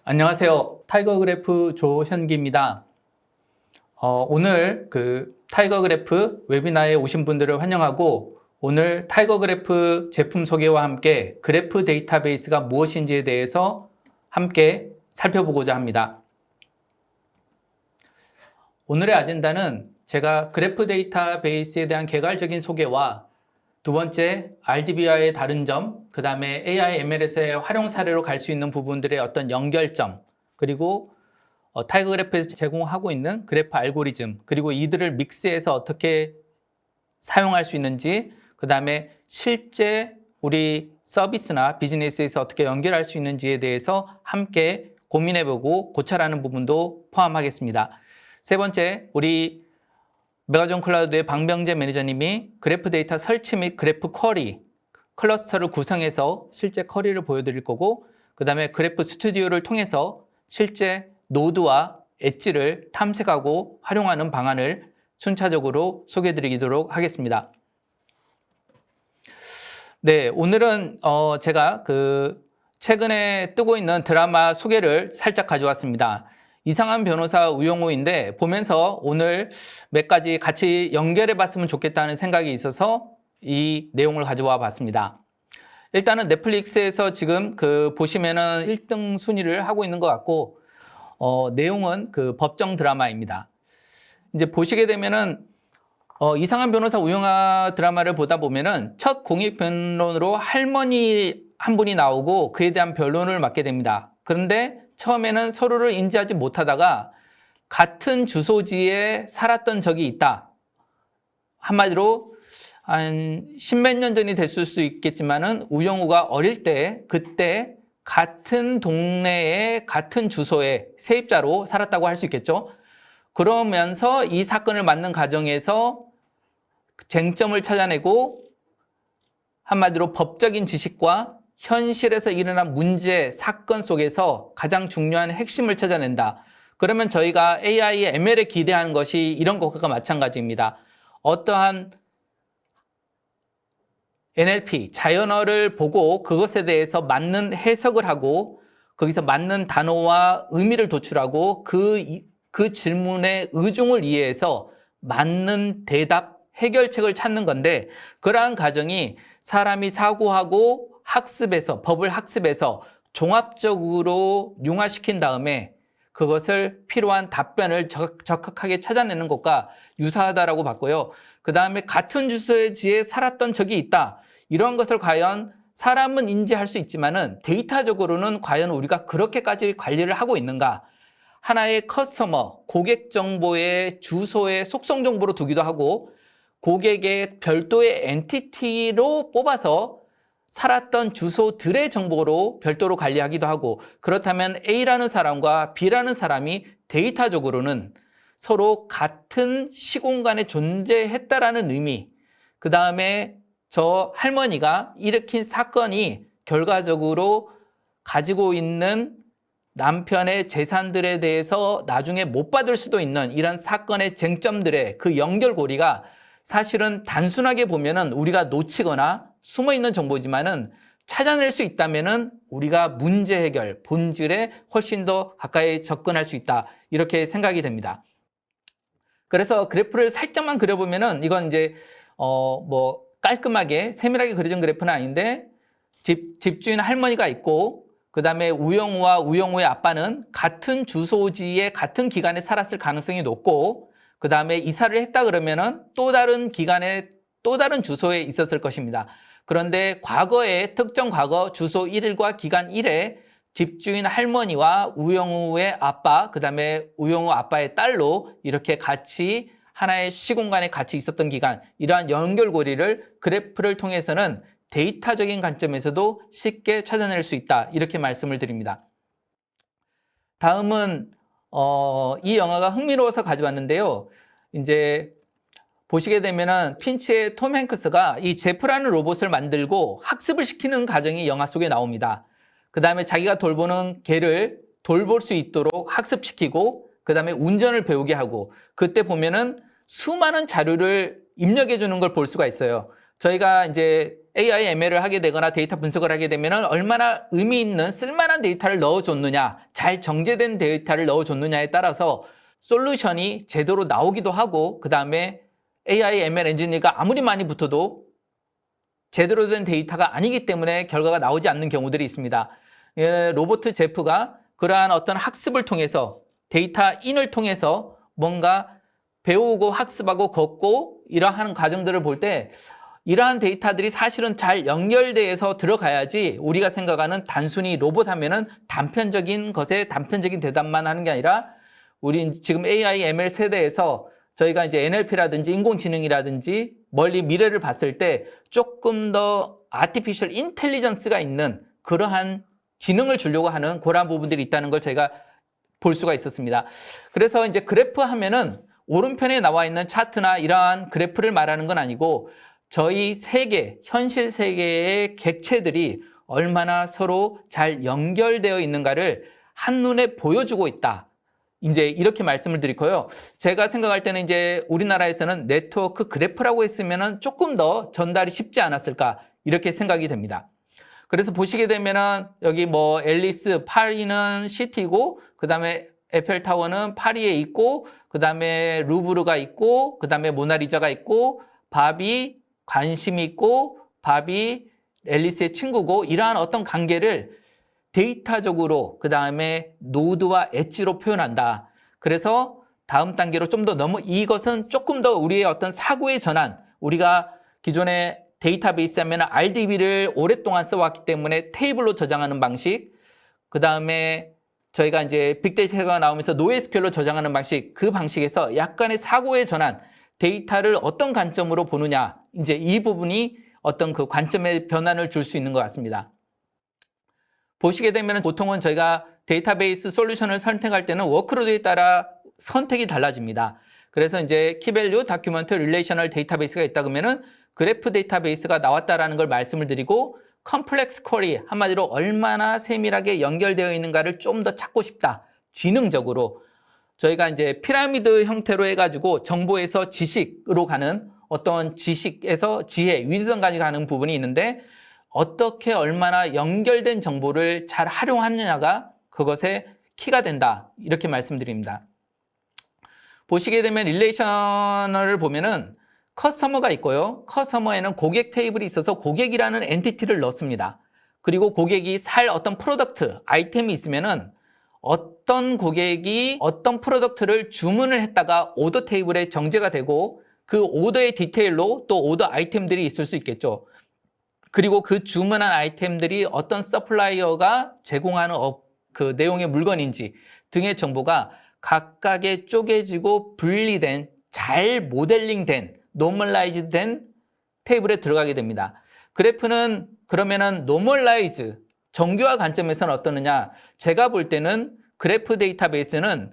안녕하세요. 타이거 그래프 조현기입니다. 오늘 타이거 그래프 웨비나에 오신 분들을 환영하고 오늘 타이거 그래프 제품 소개와 함께 그래프 데이터베이스가 무엇인지에 대해서 함께 살펴보고자 합니다. 오늘의 아젠다는 제가 그래프 데이터베이스에 대한 개괄적인 소개와 두 번째, RDB와의 다른 점, 그 다음에 AI, ML에서의 활용 사례로 갈 수 있는 부분들의 어떤 연결점, 그리고 타이거 그래프에서 제공하고 있는 그래프 알고리즘, 그리고 이들을 믹스해서 어떻게 사용할 수 있는지, 그 다음에 실제 우리 서비스나 비즈니스에서 어떻게 연결할 수 있는지에 대해서 함께 고민해보고 고찰하는 부분도 포함하겠습니다. 세 번째, 우리 메가존 클라우드의 박명재 매니저님이 그래프 데이터 설치 및 그래프 쿼리 클러스터를 구성해서 실제 쿼리를 보여드릴 거고, 그 다음에 그래프 스튜디오를 통해서 실제 노드와 엣지를 탐색하고 활용하는 방안을 순차적으로 소개해드리도록 하겠습니다. 네, 오늘은 제가 최근에 뜨고 있는 드라마 소개를 살짝 가져왔습니다. 이상한 변호사 우영우인데 보면서 오늘 몇 가지 같이 연결해 봤으면 좋겠다는 생각이 있어서 이 내용을 가져와 봤습니다. 일단은 넷플릭스에서 지금 보시면은 1등 순위를 하고 있는 것 같고, 내용은 법정 드라마입니다. 이제 보시게 되면은 이상한 변호사 우영우 드라마를 보다 보면은 첫 공익 변론으로 할머니 한 분이 나오고 그에 대한 변론을 맡게 됩니다. 그런데 처음에는 서로를 인지하지 못하다가 같은 주소지에 살았던 적이 있다. 한마디로 한 십몇 년 전이 됐을 수 있겠지만은 우영우가 어릴 때 그때 같은 동네에 같은 주소에 세입자로 살았다고 할 수 있겠죠. 그러면서 이 사건을 맡는 과정에서 쟁점을 찾아내고 한마디로 법적인 지식과 현실에서 일어난 문제, 사건 속에서 가장 중요한 핵심을 찾아낸다. 그러면 저희가 AI, ML에 기대하는 것이 이런 것과 마찬가지입니다. 어떠한 NLP, 자연어를 보고 그것에 대해서 맞는 해석을 하고 거기서 맞는 단어와 의미를 도출하고 그 질문의 의중을 이해해서 맞는 대답, 해결책을 찾는 건데, 그러한 과정이 사람이 사고하고 법을 학습해서 종합적으로 융화시킨 다음에 그것을 필요한 답변을 적극하게 찾아내는 것과 유사하다라고 봤고요. 그 다음에 같은 주소지에 살았던 적이 있다. 이런 것을 과연 사람은 인지할 수 있지만은 데이터적으로는 과연 우리가 그렇게까지 관리를 하고 있는가? 하나의 커스터머, 고객 정보의 주소의 속성 정보로 두기도 하고 고객의 별도의 엔티티로 뽑아서 살았던 주소들의 정보로 별도로 관리하기도 하고, 그렇다면 A라는 사람과 B라는 사람이 데이터적으로는 서로 같은 시공간에 존재했다라는 의미, 그 다음에 저 할머니가 일으킨 사건이 결과적으로 가지고 있는 남편의 재산들에 대해서 나중에 못 받을 수도 있는 이런 사건의 쟁점들의 그 연결고리가 사실은 단순하게 보면은 우리가 놓치거나 숨어있는 정보지만은 찾아낼 수 있다면은 우리가 문제 해결, 본질에 훨씬 더 가까이 접근할 수 있다. 이렇게 생각이 됩니다. 그래서 그래프를 살짝만 그려보면은 이건 이제 깔끔하게 세밀하게 그려진 그래프는 아닌데 집주인 할머니가 있고 그 다음에 우영우와 우영우의 아빠는 같은 주소지에 같은 기간에 살았을 가능성이 높고, 그 다음에 이사를 했다 그러면은 또 다른 기간에 또 다른 주소에 있었을 것입니다. 그런데 과거에 특정 과거 주소 1일과 기간 1에 집주인 할머니와 우영우의 아빠, 그 다음에 우영우 아빠의 딸로 이렇게 같이 하나의 시공간에 같이 있었던 기간, 이러한 연결고리를 그래프를 통해서는 데이터적인 관점에서도 쉽게 찾아낼 수 있다. 이렇게 말씀을 드립니다. 다음은 이 영화가 흥미로워서 가져왔는데요. 이제 보시게 되면은 핀치의 톰 행크스가 이 제프라는 로봇을 만들고 학습을 시키는 과정이 영화 속에 나옵니다. 그 다음에 자기가 돌보는 개를 돌볼 수 있도록 학습시키고 그 다음에 운전을 배우게 하고, 그때 보면은 수많은 자료를 입력해 주는 걸 볼 수가 있어요. 저희가 이제 AI, ML을 하게 되거나 데이터 분석을 하게 되면 얼마나 의미 있는 쓸만한 데이터를 넣어줬느냐, 잘 정제된 데이터를 넣어줬느냐에 따라서 솔루션이 제대로 나오기도 하고, 그 다음에 AI, ML 엔지니어가 아무리 많이 붙어도 제대로 된 데이터가 아니기 때문에 결과가 나오지 않는 경우들이 있습니다. 로버트 제프가 그러한 어떤 학습을 통해서, 데이터 인을 통해서 뭔가 배우고 학습하고 걷고 이러한 과정들을 볼 때 이러한 데이터들이 사실은 잘 연결돼서 들어가야지 우리가 생각하는 단순히 로봇 하면은 단편적인 것에 단편적인 대답만 하는 게 아니라 우리 지금 AI, ML 세대에서 저희가 이제 NLP라든지 인공지능이라든지 멀리 미래를 봤을 때 조금 더 아티피셜 인텔리전스가 있는 그러한 지능을 주려고 하는 그러한 부분들이 있다는 걸 저희가 볼 수가 있었습니다. 그래서 이제 그래프 하면은 오른편에 나와 있는 차트나 이러한 그래프를 말하는 건 아니고 저희 세계, 현실 세계의 객체들이 얼마나 서로 잘 연결되어 있는가를 한눈에 보여주고 있다. 이제 이렇게 말씀을 드리고요. 제가 생각할 때는 이제 우리나라에서는 네트워크 그래프라고 했으면은 조금 더 전달이 쉽지 않았을까 이렇게 생각이 됩니다. 그래서 보시게 되면은 여기 뭐 앨리스 파리는 시티고 그 다음에 에펠타워는 파리에 있고 그 다음에 루브르가 있고 그 다음에 모나리자가 있고 바비 관심이 있고 바비 앨리스의 친구고 이러한 어떤 관계를 데이터적으로 그 다음에 노드와 엣지로 표현한다. 그래서 다음 단계로 좀 더 이것은 조금 더 우리의 어떤 사고의 전환, 우리가 기존에 데이터베이스 하면 RDB를 오랫동안 써왔기 때문에 테이블로 저장하는 방식, 그 다음에 저희가 이제 빅데이터가 나오면서 NoSQL로 저장하는 방식, 그 방식에서 약간의 사고의 전환, 데이터를 어떤 관점으로 보느냐, 이제 이 부분이 어떤 그 관점의 변화를 줄 수 있는 것 같습니다. 보시게 되면 보통은 저희가 데이터베이스 솔루션을 선택할 때는 워크로드에 따라 선택이 달라집니다. 그래서 이제 키밸류, 다큐먼트, 릴레이셔널 데이터베이스가 있다 그러면은 그래프 데이터베이스가 나왔다라는 걸 말씀을 드리고 컴플렉스 쿼리, 한마디로 얼마나 세밀하게 연결되어 있는가를 좀 더 찾고 싶다. 지능적으로 저희가 이제 피라미드 형태로 해가지고 정보에서 지식으로 가는 어떤 지식에서 지혜, 위즈덤까지 가는 부분이 있는데 어떻게 얼마나 연결된 정보를 잘 활용하느냐가 그것의 키가 된다. 이렇게 말씀드립니다. 보시게 되면 릴레이셔널을 보면은 커스터머가 있고요. 커스터머에는 고객 테이블이 있어서 고객이라는 엔티티를 넣습니다. 그리고 고객이 살 어떤 프로덕트, 아이템이 있으면은 어떤 고객이 어떤 프로덕트를 주문을 했다가 오더 테이블에 정제가 되고 그 오더의 디테일로 또 오더 아이템들이 있을 수 있겠죠. 그리고 그 주문한 아이템들이 어떤 서플라이어가 제공하는 그 내용의 물건인지 등의 정보가 각각의 쪼개지고 분리된 잘 모델링된 노멀라이즈 된 테이블에 들어가게 됩니다. 그래프는 그러면은 노멀라이즈 정교화 관점에서는 어떠느냐? 제가 볼 때는 그래프 데이터베이스는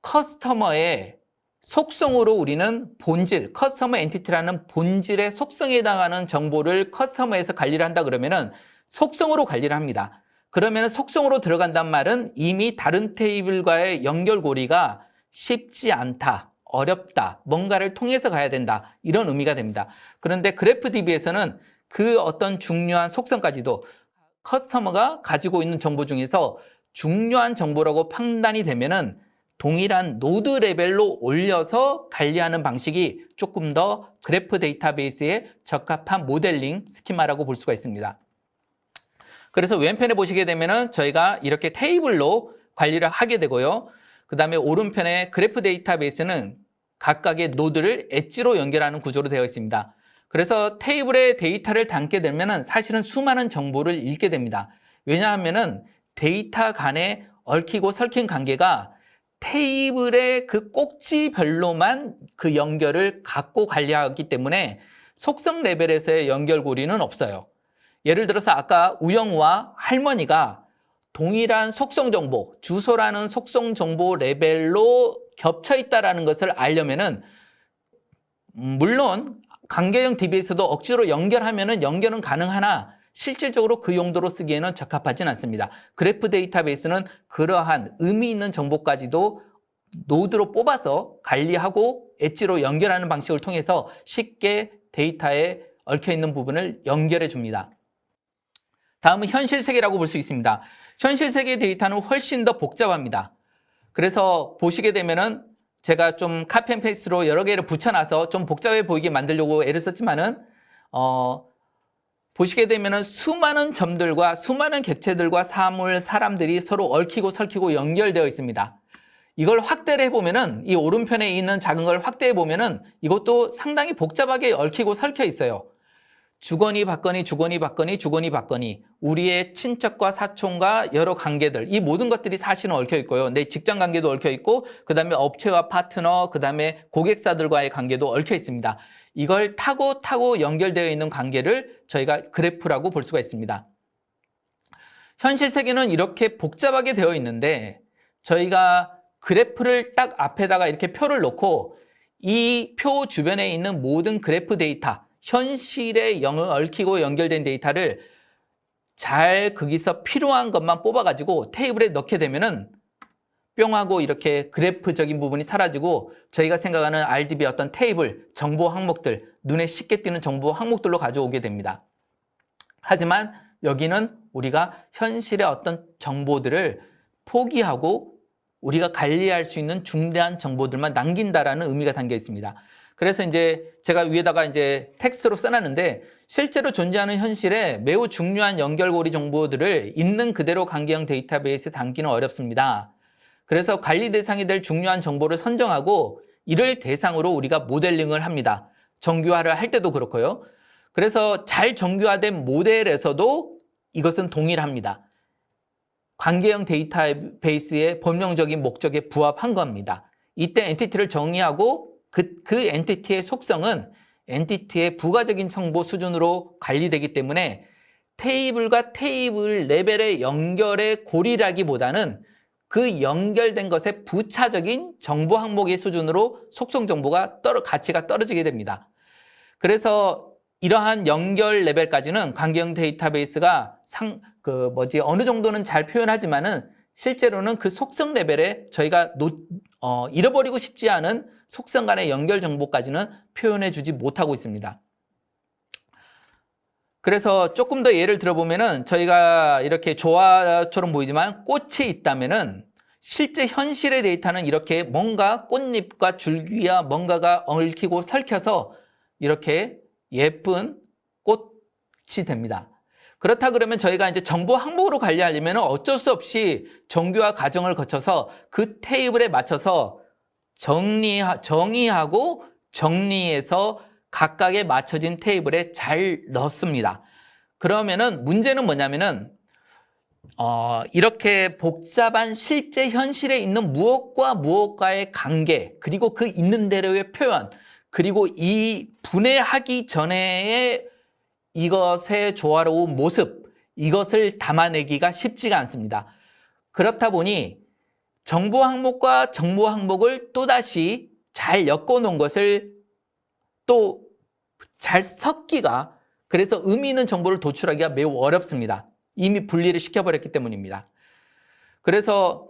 커스터머의 속성으로 우리는 본질, 커스터머 엔티티라는 본질의 속성에 해당하는 정보를 커스터머에서 관리를 한다 그러면은 속성으로 관리를 합니다. 그러면 속성으로 들어간단 말은 이미 다른 테이블과의 연결고리가 쉽지 않다, 어렵다, 뭔가를 통해서 가야 된다 이런 의미가 됩니다. 그런데 그래프 DB에서는 그 어떤 중요한 속성까지도 커스터머가 가지고 있는 정보 중에서 중요한 정보라고 판단이 되면은 동일한 노드 레벨로 올려서 관리하는 방식이 조금 더 그래프 데이터베이스에 적합한 모델링 스키마라고 볼 수가 있습니다. 그래서 왼편에 보시게 되면은 저희가 이렇게 테이블로 관리를 하게 되고요. 그 다음에 오른편에 그래프 데이터베이스는 각각의 노드를 엣지로 연결하는 구조로 되어 있습니다. 그래서 테이블에 데이터를 담게 되면은 사실은 수많은 정보를 읽게 됩니다. 왜냐하면은 데이터 간에 얽히고 설킨 관계가 테이블의 그 꼭지별로만 그 연결을 갖고 관리하기 때문에 속성 레벨에서의 연결고리는 없어요. 예를 들어서 아까 우영우와 할머니가 동일한 속성 정보, 주소라는 속성 정보 레벨로 겹쳐 있다는 것을 알려면은 물론 관계형 DB에서도 억지로 연결하면은 연결은 가능하나 실질적으로 그 용도로 쓰기에는 적합하진 않습니다. 그래프 데이터베이스는 그러한 의미 있는 정보까지도 노드로 뽑아서 관리하고 엣지로 연결하는 방식을 통해서 쉽게 데이터의 얽혀 있는 부분을 연결해 줍니다. 다음은 현실 세계라고 볼 수 있습니다. 현실 세계 데이터는 훨씬 더 복잡합니다. 그래서 보시게 되면은 제가 좀 카피 앤 페이스트로 여러 개를 붙여놔서 좀 복잡해 보이게 만들려고 애를 썼지만은 보시게 되면은 수많은 점들과 수많은 객체들과 사물, 사람들이 서로 얽히고 설키고 연결되어 있습니다. 이걸 확대를 해보면은 이 오른편에 있는 작은 걸 확대해 보면은 이것도 상당히 복잡하게 얽히고 설켜 있어요. 주거니 받거니 주거니 받거니 주거니 받거니 우리의 친척과 사촌과 여러 관계들 이 모든 것들이 사실은 얽혀 있고요. 내 직장 관계도 얽혀 있고 그 다음에 업체와 파트너 그 다음에 고객사들과의 관계도 얽혀 있습니다. 이걸 타고 연결되어 있는 관계를 저희가 그래프라고 볼 수가 있습니다. 현실 세계는 이렇게 복잡하게 되어 있는데 저희가 그래프를 딱 앞에다가 이렇게 표를 놓고 이 표 주변에 있는 모든 그래프 데이터 현실에 얽히고 연결된 데이터를 잘 거기서 필요한 것만 뽑아가지고 테이블에 넣게 되면은 뿅 하고 이렇게 그래프적인 부분이 사라지고 저희가 생각하는 RDB 어떤 테이블, 정보 항목들, 눈에 쉽게 띄는 정보 항목들로 가져오게 됩니다. 하지만 여기는 우리가 현실의 어떤 정보들을 포기하고 우리가 관리할 수 있는 중대한 정보들만 남긴다라는 의미가 담겨 있습니다. 그래서 이제 제가 위에다가 이제 텍스트로 써놨는데 실제로 존재하는 현실에 매우 중요한 연결고리 정보들을 있는 그대로 관계형 데이터베이스에 담기는 어렵습니다. 그래서 관리 대상이 될 중요한 정보를 선정하고 이를 대상으로 우리가 모델링을 합니다. 정규화를 할 때도 그렇고요. 그래서 잘 정규화된 모델에서도 이것은 동일합니다. 관계형 데이터베이스의 본명적인 목적에 부합한 겁니다. 이때 엔티티를 정의하고 그 엔티티의 속성은 엔티티의 부가적인 정보 수준으로 관리되기 때문에 테이블과 테이블 레벨의 연결의 고리라기보다는 그 연결된 것의 부차적인 정보 항목의 수준으로 속성 정보가 가치가 떨어지게 됩니다. 그래서 이러한 연결 레벨까지는 관계형 데이터베이스가 어느 정도는 잘 표현하지만은 실제로는 그 속성 레벨에 저희가 잃어버리고 싶지 않은 속성 간의 연결 정보까지는 표현해 주지 못하고 있습니다. 그래서 조금 더 예를 들어보면은 저희가 이렇게 조화처럼 보이지만 꽃이 있다면은 실제 현실의 데이터는 이렇게 뭔가 꽃잎과 줄기와 뭔가가 얽히고 설켜서 이렇게 예쁜 꽃이 됩니다. 그렇다 그러면 저희가 이제 정보 항목으로 관리하려면 어쩔 수 없이 정규화 과정을 거쳐서 그 테이블에 맞춰서 정의하고 정리해서 각각에 맞춰진 테이블에 잘 넣습니다. 그러면은 문제는 뭐냐면은 이렇게 복잡한 실제 현실에 있는 무엇과 무엇과의 관계 그리고 그 있는 대로의 표현 그리고 이 분해하기 전에 이것의 조화로운 모습 이것을 담아내기가 쉽지가 않습니다. 그렇다 보니 정보 항목과 정보 항목을 또다시 잘 엮어 놓은 것을 또 잘 섞기가 그래서 의미 있는 정보를 도출하기가 매우 어렵습니다. 이미 분리를 시켜버렸기 때문입니다. 그래서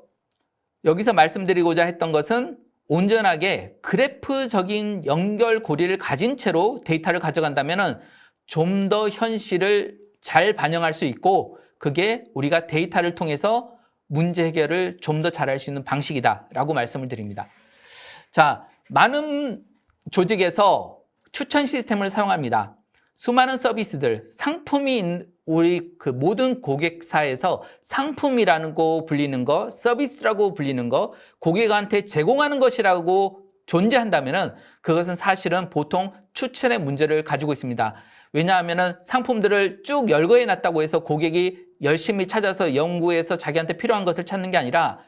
여기서 말씀드리고자 했던 것은 온전하게 그래프적인 연결고리를 가진 채로 데이터를 가져간다면 좀 더 현실을 잘 반영할 수 있고 그게 우리가 데이터를 통해서 문제 해결을 좀 더 잘할 수 있는 방식이다라고 말씀을 드립니다. 자, 많은 조직에서 추천 시스템을 사용합니다. 수많은 서비스들, 상품이 우리 그 모든 고객사에서 상품이라는 거 불리는 거, 서비스라고 불리는 거, 고객한테 제공하는 것이라고 존재한다면은 그것은 사실은 보통 추천의 문제를 가지고 있습니다. 왜냐하면은 상품들을 쭉 열거해 놨다고 해서 고객이 열심히 찾아서 연구해서 자기한테 필요한 것을 찾는 게 아니라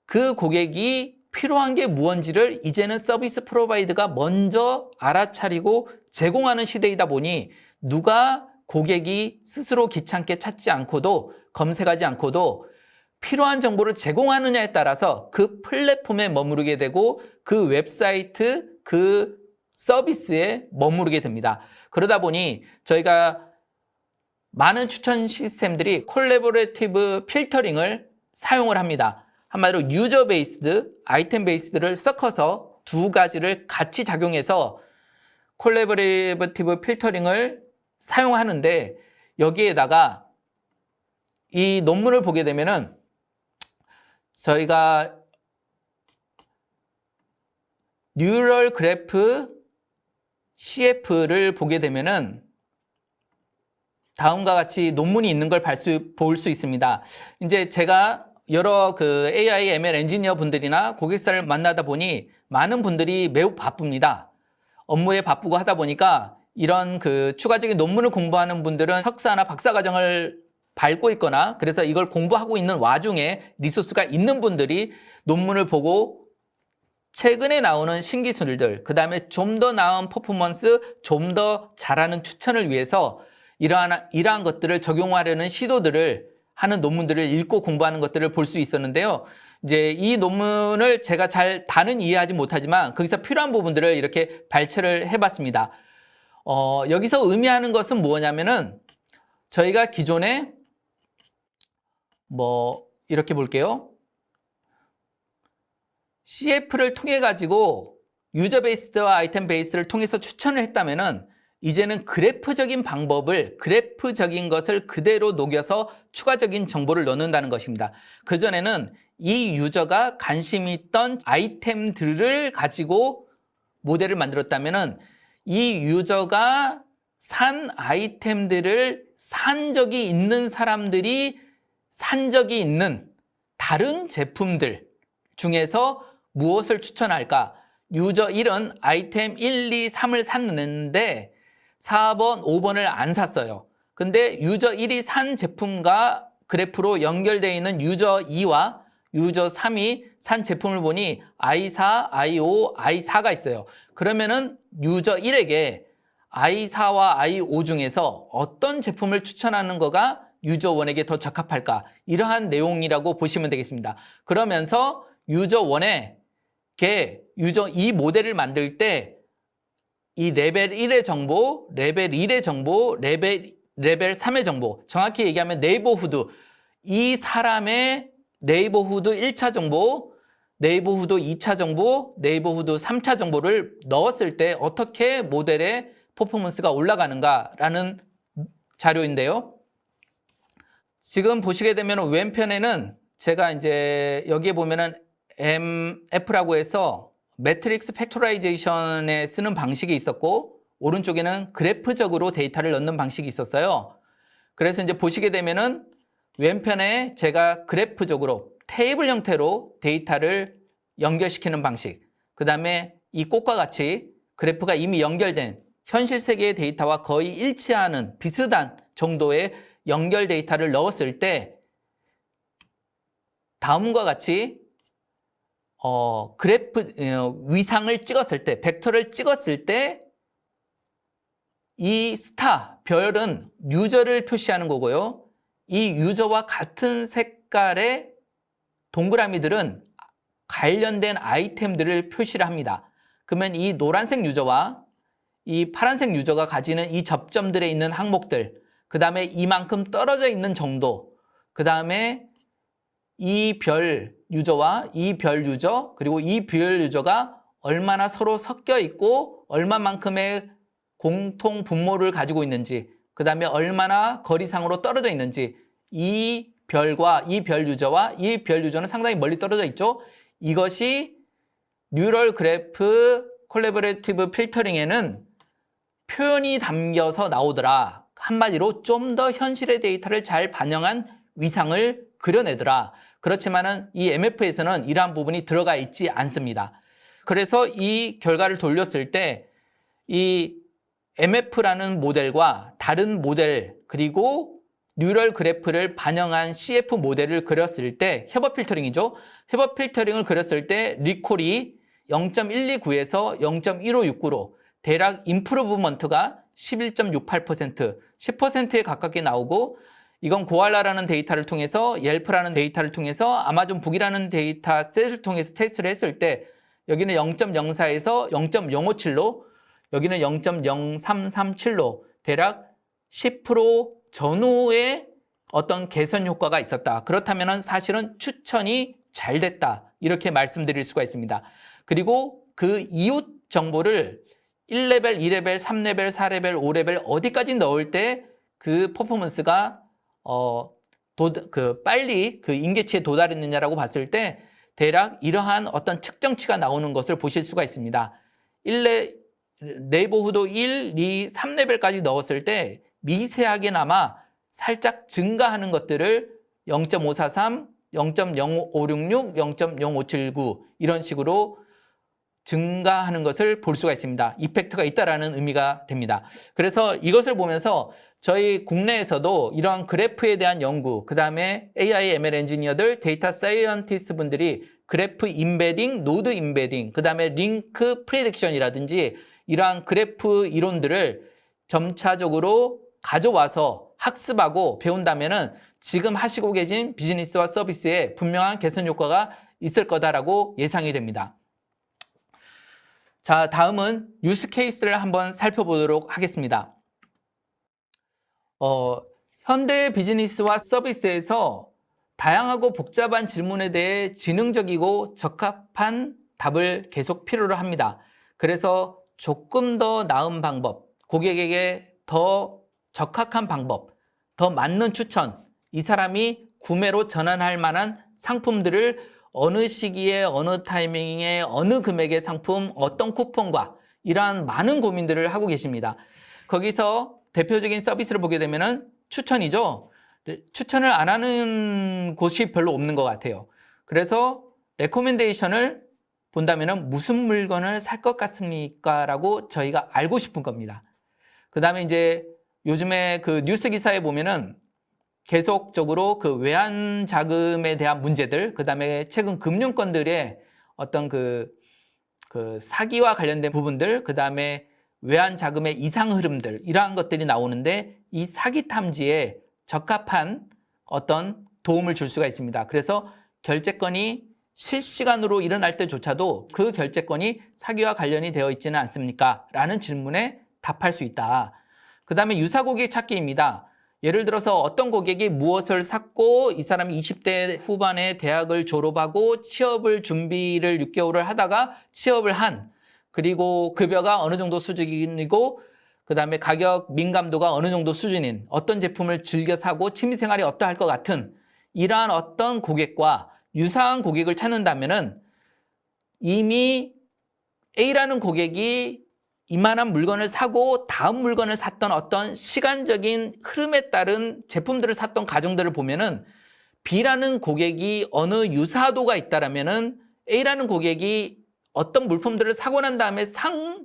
그 고객이 필요한 게 무언지를 이제는 서비스 프로바이더가 먼저 알아차리고 제공하는 시대이다 보니 누가 고객이 스스로 귀찮게 찾지 않고도 검색하지 않고도 필요한 정보를 제공하느냐에 따라서 그 플랫폼에 머무르게 되고 그 웹사이트, 그 서비스에 머무르게 됩니다. 그러다 보니 저희가 많은 추천 시스템들이 콜래보레이티브 필터링을 사용을 합니다. 한마디로 유저 베이스드, 아이템 베이스드를 섞어서 두 가지를 같이 작용해서 콜라보레이티브 필터링을 사용하는데 여기에다가 이 논문을 보게 되면은 저희가 뉴럴 그래프 CF를 보게 되면은 다음과 같이 논문이 있는 걸 볼 수 있습니다. 이제 제가 여러 그 AI, ML 엔지니어 분들이나 고객사를 만나다 보니 많은 분들이 매우 바쁩니다. 업무에 바쁘고 하다 보니까 이런 그 추가적인 논문을 공부하는 분들은 석사나 박사 과정을 밟고 있거나 그래서 이걸 공부하고 있는 와중에 리소스가 있는 분들이 논문을 보고 최근에 나오는 신기술들, 그 다음에 좀 더 나은 퍼포먼스, 좀 더 잘하는 추천을 위해서 이러한 것들을 적용하려는 시도들을 하는 논문들을 읽고 공부하는 것들을 볼 수 있었는데요. 이제 이 논문을 제가 잘 다는 이해하지 못하지만 거기서 필요한 부분들을 이렇게 발췌를 해봤습니다. 여기서 의미하는 것은 뭐냐면은 저희가 기존에 이렇게 볼게요. CF를 통해 가지고 유저 베이스와 아이템 베이스를 통해서 추천을 했다면은 이제는 그래프적인 것을 그대로 녹여서 추가적인 정보를 넣는다는 것입니다. 그전에는 이 유저가 관심 있던 아이템들을 가지고 모델을 만들었다면은 이 유저가 산 아이템들을 산 적이 있는 사람들이 산 적이 있는 다른 제품들 중에서 무엇을 추천할까? 유저 1은 아이템 1, 2, 3을 샀는데 4번, 5번을 안 샀어요. 근데 유저 1이 산 제품과 그래프로 연결되어 있는 유저 2와 유저 3이 산 제품을 보니 I4, I5, I4가 있어요. 그러면은 유저 1에게 I4와 I5 중에서 어떤 제품을 추천하는 거가 유저 1에게 더 적합할까? 이러한 내용이라고 보시면 되겠습니다. 그러면서 유저 1에게 유저 2 모델을 만들 때 이 레벨 1의 정보, 레벨 1의 정보, 레벨 3의 정보, 정확히 얘기하면 네이버후드, 이 사람의 네이버후드 1차 정보, 네이버후드 2차 정보, 네이버후드 3차 정보를 넣었을 때 어떻게 모델의 퍼포먼스가 올라가는가라는 자료인데요. 지금 보시게 되면 왼편에는 제가 이제 여기에 보면은 MF라고 해서 매트릭스 팩토라이제이션에 쓰는 방식이 있었고 오른쪽에는 그래프적으로 데이터를 넣는 방식이 있었어요. 그래서 이제 보시게 되면은 왼편에 제가 그래프적으로 테이블 형태로 데이터를 연결시키는 방식, 그 다음에 이 꽃과 같이 그래프가 이미 연결된 현실 세계의 데이터와 거의 일치하는 비슷한 정도의 연결 데이터를 넣었을 때 다음과 같이 그래프 위상을 찍었을 때, 벡터를 찍었을 때 이 스타, 별은 유저를 표시하는 거고요. 이 유저와 같은 색깔의 동그라미들은 관련된 아이템들을 표시를 합니다. 그러면 이 노란색 유저와 이 파란색 유저가 가지는 이 접점들에 있는 항목들, 그 다음에 이만큼 떨어져 있는 정도, 그 다음에 이 별 유저와 이 별 유저, 그리고 이 별 유저가 얼마나 서로 섞여 있고 얼마만큼의 공통 분모를 가지고 있는지, 그 다음에 얼마나 거리상으로 떨어져 있는지, 이 별과 이 별 유저와 이 별 유저는 상당히 멀리 떨어져 있죠. 이것이 뉴럴 그래프 콜래보레이티브 필터링에는 표현이 담겨서 나오더라. 한마디로 좀 더 현실의 데이터를 잘 반영한 위상을 그려내더라. 그렇지만은 이 MF에서는 이러한 부분이 들어가 있지 않습니다. 그래서 이 결과를 돌렸을 때 이 MF라는 모델과 다른 모델 그리고 뉴럴 그래프를 반영한 CF 모델을 그렸을 때 협업 필터링이죠. 협업 필터링을 그렸을 때 리콜이 0.129에서 0.1569로 대략 임프루브먼트가 11.68%, 10%에 가깝게 나오고 이건 고알라라는 데이터를 통해서 옐프라는 데이터를 통해서 아마존 북이라는 데이터셋을 통해서 테스트를 했을 때 여기는 0.04에서 0.057로 여기는 0.0337로 대략 10% 전후의 어떤 개선 효과가 있었다. 그렇다면 사실은 추천이 잘 됐다. 이렇게 말씀드릴 수가 있습니다. 그리고 그 이웃 정보를 1레벨, 2레벨, 3레벨, 4레벨, 5레벨 어디까지 넣을 때 그 퍼포먼스가 빨리 그 임계치에 도달했느냐라고 봤을 때 대략 이러한 어떤 측정치가 나오는 것을 보실 수가 있습니다. 네이버후드 1, 2, 3레벨까지 넣었을 때 미세하게나마 살짝 증가하는 것들을 0.543, 0.0566, 0.0579 이런 식으로 증가하는 것을 볼 수가 있습니다. 이펙트가 있다라는 의미가 됩니다. 그래서 이것을 보면서 저희 국내에서도 이러한 그래프에 대한 연구, 그 다음에 AI, ML 엔지니어들, 데이터 사이언티스트 분들이 그래프 임베딩, 노드 임베딩, 그 다음에 링크 프레딕션이라든지 이러한 그래프 이론들을 점차적으로 가져와서 학습하고 배운다면은 지금 하시고 계신 비즈니스와 서비스에 분명한 개선 효과가 있을 거다라고 예상이 됩니다. 자, 다음은 유스 케이스를 한번 살펴보도록 하겠습니다. 현대 비즈니스와 서비스에서 다양하고 복잡한 질문에 대해 지능적이고 적합한 답을 계속 필요로 합니다. 그래서 조금 더 나은 방법, 고객에게 더 적합한 방법, 더 맞는 추천, 이 사람이 구매로 전환할 만한 상품들을 어느 시기에, 어느 타이밍에, 어느 금액의 상품, 어떤 쿠폰과 이러한 많은 고민들을 하고 계십니다. 거기서 대표적인 서비스를 보게 되면은 추천이죠. 추천을 안 하는 곳이 별로 없는 것 같아요. 그래서 레코멘데이션을 본다면은 무슨 물건을 살 것 같습니까? 라고 저희가 알고 싶은 겁니다. 그 다음에 이제 요즘에 그 뉴스 기사에 보면은 계속적으로 그 외환 자금에 대한 문제들, 그 다음에 최근 금융권들의 어떤 그 사기와 관련된 부분들, 그 다음에 외환 자금의 이상 흐름들, 이러한 것들이 나오는데 이 사기 탐지에 적합한 어떤 도움을 줄 수가 있습니다. 그래서 결제건이 실시간으로 일어날 때조차도 그 결제건이 사기와 관련이 되어 있지는 않습니까? 라는 질문에 답할 수 있다. 그 다음에 유사 고객 찾기입니다. 예를 들어서 어떤 고객이 무엇을 샀고 이 사람이 20대 후반에 대학을 졸업하고 취업을 준비를 6개월을 하다가 취업을 한, 그리고 급여가 어느 정도 수준이고 그 다음에 가격 민감도가 어느 정도 수준인 어떤 제품을 즐겨 사고 취미생활이 어떠할 것 같은 이러한 어떤 고객과 유사한 고객을 찾는다면은 이미 A라는 고객이 이만한 물건을 사고 다음 물건을 샀던 어떤 시간적인 흐름에 따른 제품들을 샀던 가정들을 보면은 B라는 고객이 어느 유사도가 있다라면은 A라는 고객이 어떤 물품들을 사고 난 다음에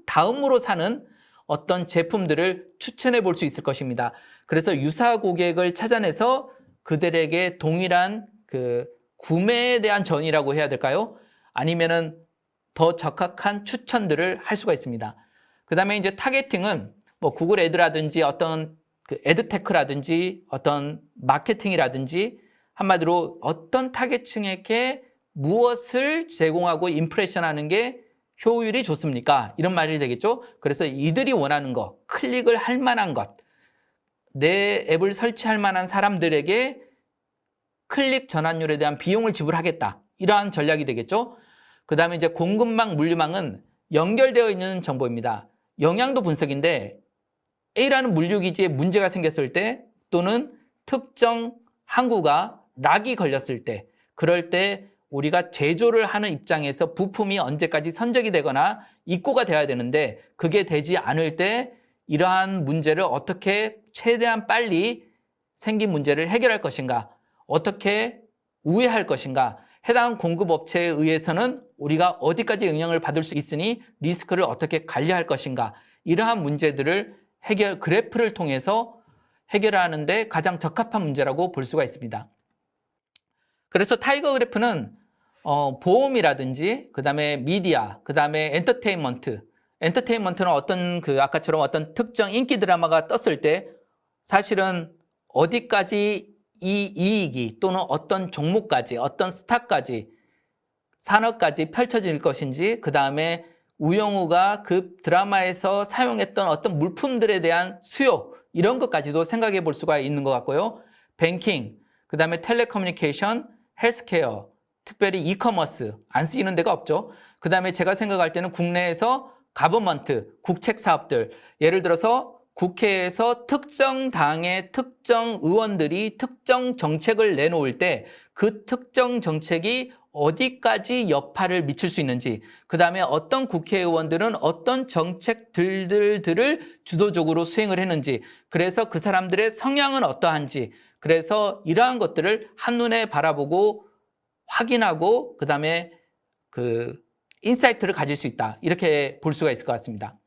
다음으로 사는 어떤 제품들을 추천해 볼 수 있을 것입니다. 그래서 유사 고객을 찾아내서 그들에게 동일한 그 구매에 대한 전이라고 해야 될까요? 아니면은 더 적합한 추천들을 할 수가 있습니다. 그 다음에 이제 타겟팅은 뭐 구글 애드라든지 어떤 그 애드테크라든지 어떤 마케팅이라든지 한마디로 어떤 타겟층에게 무엇을 제공하고 임프레션하는 게 효율이 좋습니까? 이런 말이 되겠죠. 그래서 이들이 원하는 것, 클릭을 할 만한 것, 내 앱을 설치할 만한 사람들에게 클릭 전환율에 대한 비용을 지불하겠다. 이러한 전략이 되겠죠. 그 다음에 이제 공급망, 물류망은 연결되어 있는 정보입니다. 영향도 분석인데 A라는 물류기지에 문제가 생겼을 때 또는 특정 항구가 락이 걸렸을 때 그럴 때 우리가 제조를 하는 입장에서 부품이 언제까지 선적이 되거나 입고가 돼야 되는데 그게 되지 않을 때 이러한 문제를 어떻게 최대한 빨리 생긴 문제를 해결할 것인가, 어떻게 우회할 것인가, 해당 공급업체에 의해서는 우리가 어디까지 영향을 받을 수 있으니 리스크를 어떻게 관리할 것인가, 이러한 문제들을 그래프를 통해서 해결하는 데 가장 적합한 문제라고 볼 수가 있습니다. 그래서 타이거 그래프는 보험이라든지 그 다음에 미디어, 그 다음에 엔터테인먼트는 어떤 아까처럼 어떤 특정 인기 드라마가 떴을 때 사실은 어디까지 이 이익이 또는 어떤 종목까지, 어떤 스타까지, 산업까지 펼쳐질 것인지, 그 다음에 우영우가 그 드라마에서 사용했던 어떤 물품들에 대한 수요, 이런 것까지도 생각해 볼 수가 있는 것 같고요. 뱅킹, 그 다음에 텔레커뮤니케이션, 헬스케어, 특별히 이커머스, 안 쓰이는 데가 없죠. 그 다음에 제가 생각할 때는 국내에서 가버먼트, 국책 사업들, 예를 들어서 국회에서 특정 당의 특정 의원들이 특정 정책을 내놓을 때 그 특정 정책이 어디까지 여파를 미칠 수 있는지, 그 다음에 어떤 국회의원들은 어떤 정책들을 주도적으로 수행을 했는지, 그래서 그 사람들의 성향은 어떠한지, 그래서 이러한 것들을 한눈에 바라보고 확인하고 그 다음에 그 인사이트를 가질 수 있다, 이렇게 볼 수가 있을 것 같습니다.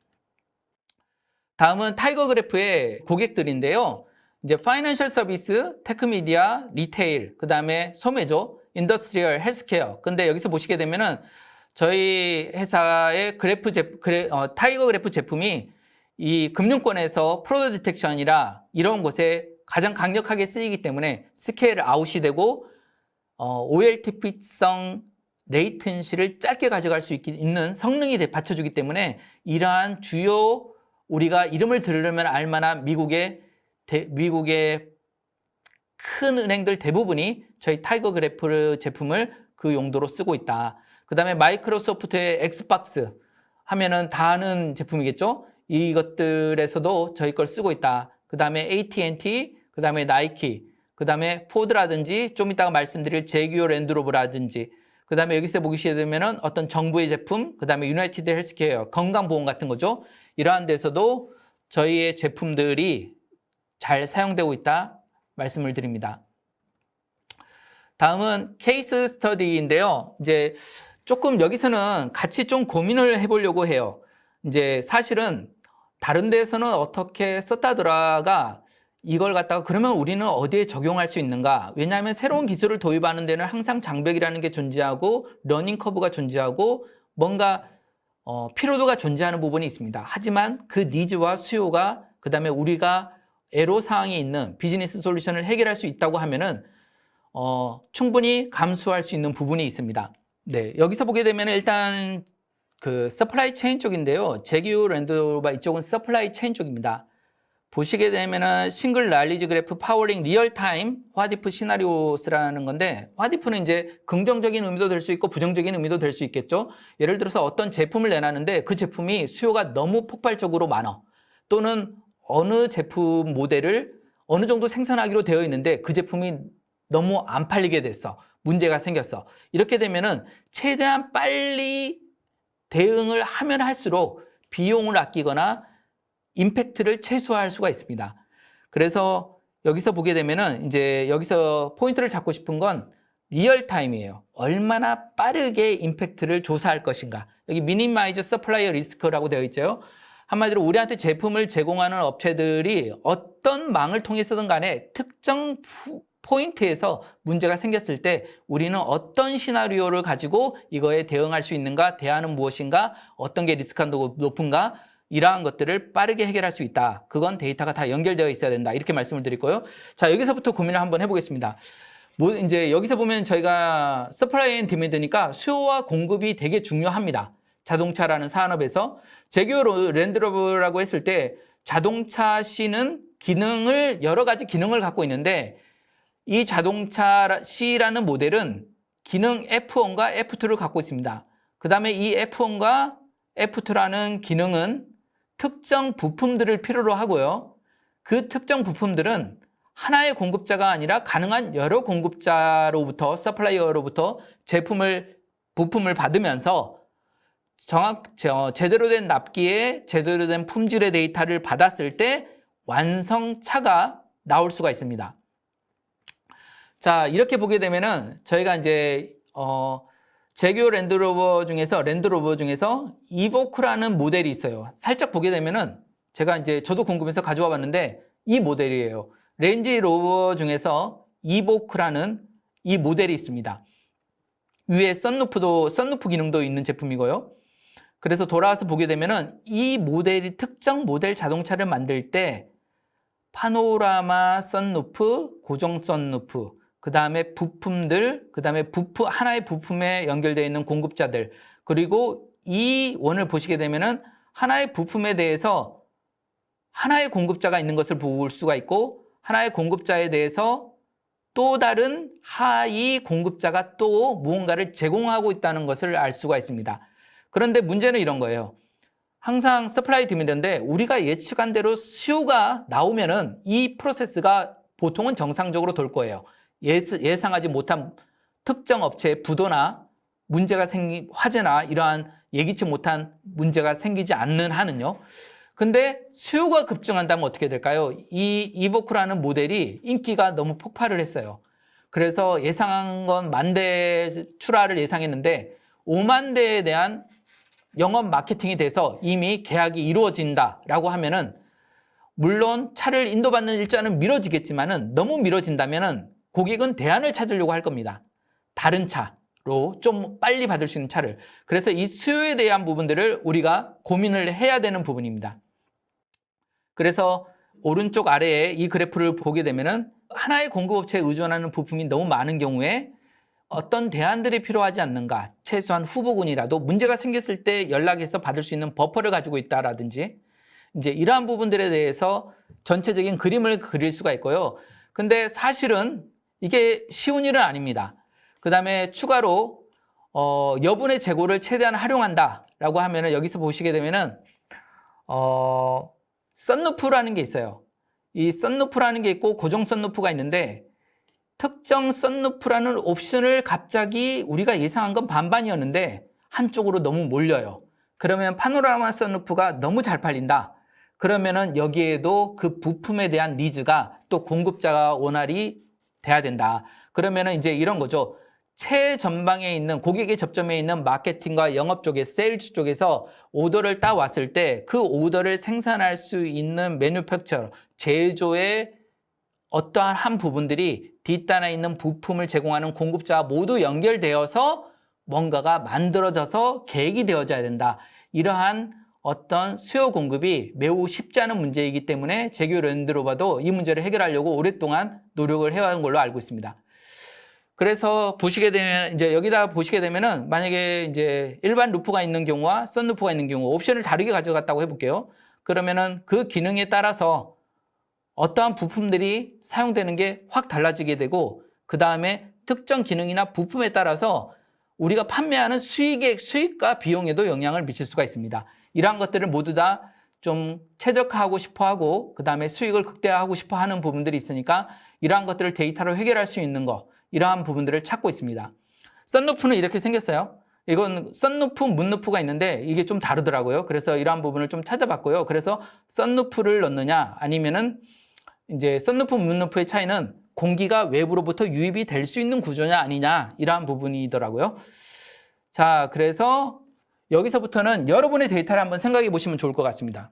다음은 타이거 그래프의 고객들인데요. 이제 파이낸셜 서비스, 테크미디어, 리테일, 그 다음에 소매조, 인더스트리얼, 헬스케어. 근데 여기서 보시게 되면은 저희 회사의 타이거 그래프 제품이 이 금융권에서 프로드 디텍션이라 이런 곳에 가장 강력하게 쓰이기 때문에 스케일 아웃이 되고 OLTP성 레이텐시를 짧게 가져갈 수 있는 성능이 받쳐주기 때문에 이러한 주요 우리가 이름을 들으면 알만한 미국의 큰 은행들 대부분이 저희 타이거 그래프 제품을 그 용도로 쓰고 있다. 그 다음에 마이크로소프트의 엑스박스 하면은 다 아는 제품이겠죠? 이것들에서도 저희 걸 쓰고 있다. 그 다음에 AT&T, 그 다음에 나이키, 그 다음에 포드라든지 좀 이따가 말씀드릴 제규어 랜드로버라든지, 그 다음에 여기서 보시게 되면은 어떤 정부의 제품, 그 다음에 유나이티드 헬스케어, 건강보험 같은 거죠. 이러한 데서도 저희의 제품들이 잘 사용되고 있다 말씀을 드립니다. 다음은 케이스 스터디인데요. 이제 조금 여기서는 같이 좀 고민을 해보려고 해요. 이제 사실은 다른 데서는 어떻게 썼다더라가 이걸 갖다가 그러면 우리는 어디에 적용할 수 있는가? 왜냐하면 새로운 기술을 도입하는 데는 항상 장벽이라는 게 존재하고 러닝 커브가 존재하고 뭔가 피로도가 존재하는 부분이 있습니다. 하지만 그 니즈와 수요가 그 다음에 우리가 애로사항이 있는 비즈니스 솔루션을 해결할 수 있다고 하면은 충분히 감수할 수 있는 부분이 있습니다. 네, 여기서 보게 되면 일단 그 서플라이 체인 쪽인데요. 제규어 랜드로버 이쪽은 서플라이 체인 쪽입니다. 보시게 되면은 싱글 날리지 그래프 파워링 리얼타임 화디프 시나리오스라는 건데, 화디프는 이제 긍정적인 의미도 될 수 있고 부정적인 의미도 될 수 있겠죠. 예를 들어서 어떤 제품을 내놨는데 그 제품이 수요가 너무 폭발적으로 많아, 또는 어느 제품 모델을 어느 정도 생산하기로 되어 있는데 그 제품이 너무 안 팔리게 됐어, 문제가 생겼어. 이렇게 되면은 최대한 빨리 대응을 하면 할수록 비용을 아끼거나 임팩트를 최소화할 수가 있습니다. 그래서 여기서 보게 되면은 이제 여기서 포인트를 잡고 싶은 건 리얼타임이에요. 얼마나 빠르게 임팩트를 조사할 것인가. 여기 미니마이즈 서플라이어 리스크라고 되어 있죠. 한마디로 우리한테 제품을 제공하는 업체들이 어떤 망을 통해서든 간에 특정 포인트에서 문제가 생겼을 때 우리는 어떤 시나리오를 가지고 이거에 대응할 수 있는가, 대안은 무엇인가, 어떤 게 리스크가 높은가, 이러한 것들을 빠르게 해결할 수 있다. 그건 데이터가 다 연결되어 있어야 된다. 이렇게 말씀을 드릴 거예요. 자, 여기서부터 고민을 한번 해보겠습니다. 이제 여기서 보면 저희가 서플라이 앤 디맨드니까 수요와 공급이 되게 중요합니다. 자동차라는 산업에서 제규어 랜드로버라고 했을 때 자동차 C는 여러 가지 기능을 갖고 있는데, 이 자동차 C라는 모델은 기능 F1과 F2를 갖고 있습니다. 그 다음에 이 F1과 F2라는 기능은 특정 부품들을 필요로 하고요. 그 특정 부품들은 하나의 공급자가 아니라 가능한 여러 공급자로부터, 서플라이어로부터 부품을 받으면서 제대로 된 납기에 제대로 된 품질의 데이터를 받았을 때 완성차가 나올 수가 있습니다. 자, 이렇게 보게 되면은 저희가 이제 제규어 랜드로버 중에서 이보크라는 모델이 있어요. 살짝 보게 되면은 제가 이제 저도 궁금해서 가져와 봤는데 이 모델이에요. 렌지 로버 중에서 이보크라는 이 모델이 있습니다. 위에 썬루프 기능도 있는 제품이고요. 그래서 돌아와서 보게 되면은 이 모델이 특정 모델 자동차를 만들 때 파노라마 썬루프, 고정 썬루프, 그 다음에 부품들, 그 다음에 하나의 부품에 연결되어 있는 공급자들, 그리고 이 원을 보시게 되면은 하나의 부품에 대해서 하나의 공급자가 있는 것을 볼 수가 있고, 하나의 공급자에 대해서 또 다른 하위 공급자가 또 무언가를 제공하고 있다는 것을 알 수가 있습니다. 그런데 문제는 이런 거예요. 항상 서플라이 디맨드인데 우리가 예측한 대로 수요가 나오면은 이 프로세스가 보통은 정상적으로 돌 거예요. 예상하지 못한 특정 업체의 부도나 문제가 화재나 이러한 예기치 못한 문제가 생기지 않는 한은요. 근데 수요가 급증한다면 어떻게 될까요? 이 이보크라는 모델이 인기가 너무 폭발을 했어요. 그래서 예상한 건 10,000대 출하를 예상했는데 50,000대에 대한 영업 마케팅이 돼서 이미 계약이 이루어진다라고 하면은 물론 차를 인도받는 일자는 미뤄지겠지만은 너무 미뤄진다면은 고객은 대안을 찾으려고 할 겁니다. 다른 차로 좀 빨리 받을 수 있는 차를. 그래서 이 수요에 대한 부분들을 우리가 고민을 해야 되는 부분입니다. 그래서 오른쪽 아래에 이 그래프를 보게 되면은 하나의 공급업체에 의존하는 부품이 너무 많은 경우에 어떤 대안들이 필요하지 않는가, 최소한 후보군이라도 문제가 생겼을 때 연락해서 받을 수 있는 버퍼를 가지고 있다라든지 이제 이러한 부분들에 대해서 전체적인 그림을 그릴 수가 있고요. 근데 사실은 이게 쉬운 일은 아닙니다. 그 다음에 추가로 여분의 재고를 최대한 활용한다라고 하면은 여기서 보시게 되면은 썬루프라는 게 있어요. 이 썬루프라는 게 있고 고정 썬루프가 있는데 특정 썬루프라는 옵션을 갑자기 우리가 예상한 건 반반이었는데 한쪽으로 너무 몰려요. 그러면 파노라마 썬루프가 너무 잘 팔린다. 그러면은 여기에도 그 부품에 대한 니즈가 또 공급자가 원활히 돼야 된다. 그러면은 이제 이런 거죠. 최전방에 있는 고객의 접점에 있는 마케팅과 영업 쪽에 세일즈 쪽에서 오더를 따왔을 때 그 오더를 생산할 수 있는 매뉴팩처러 제조의 어떠한 한 부분들이 뒷단에 있는 부품을 제공하는 공급자와 모두 연결되어서 뭔가가 만들어져서 계획이 되어져야 된다. 이러한 어떤 수요 공급이 매우 쉽지 않은 문제이기 때문에 제규랜드로 봐도 이 문제를 해결하려고 오랫동안 노력을 해왔는 걸로 알고 있습니다. 그래서 보시게 되면 이제 여기다 보시게 되면은 만약에 이제 일반 루프가 있는 경우와 썬루프가 있는 경우 옵션을 다르게 가져갔다고 해볼게요. 그러면은 그 기능에 따라서 어떠한 부품들이 사용되는 게 확 달라지게 되고 그 다음에 특정 기능이나 부품에 따라서 우리가 판매하는 수익과 비용에도 영향을 미칠 수가 있습니다. 이러한 것들을 모두 다 좀 최적화하고 싶어하고 그 다음에 수익을 극대화하고 싶어하는 부분들이 있으니까 이러한 것들을 데이터로 해결할 수 있는 거 이러한 부분들을 찾고 있습니다. 썬루프는 이렇게 생겼어요. 이건 썬루프, 문루프가 있는데 이게 좀 다르더라고요. 그래서 이러한 부분을 좀 찾아봤고요. 그래서 썬루프를 넣느냐 아니면은 이제 썬루프, 문루프의 차이는 공기가 외부로부터 유입이 될 수 있는 구조냐 아니냐 이러한 부분이더라고요. 자, 그래서 여기서부터는 여러분의 데이터를 한번 생각해 보시면 좋을 것 같습니다.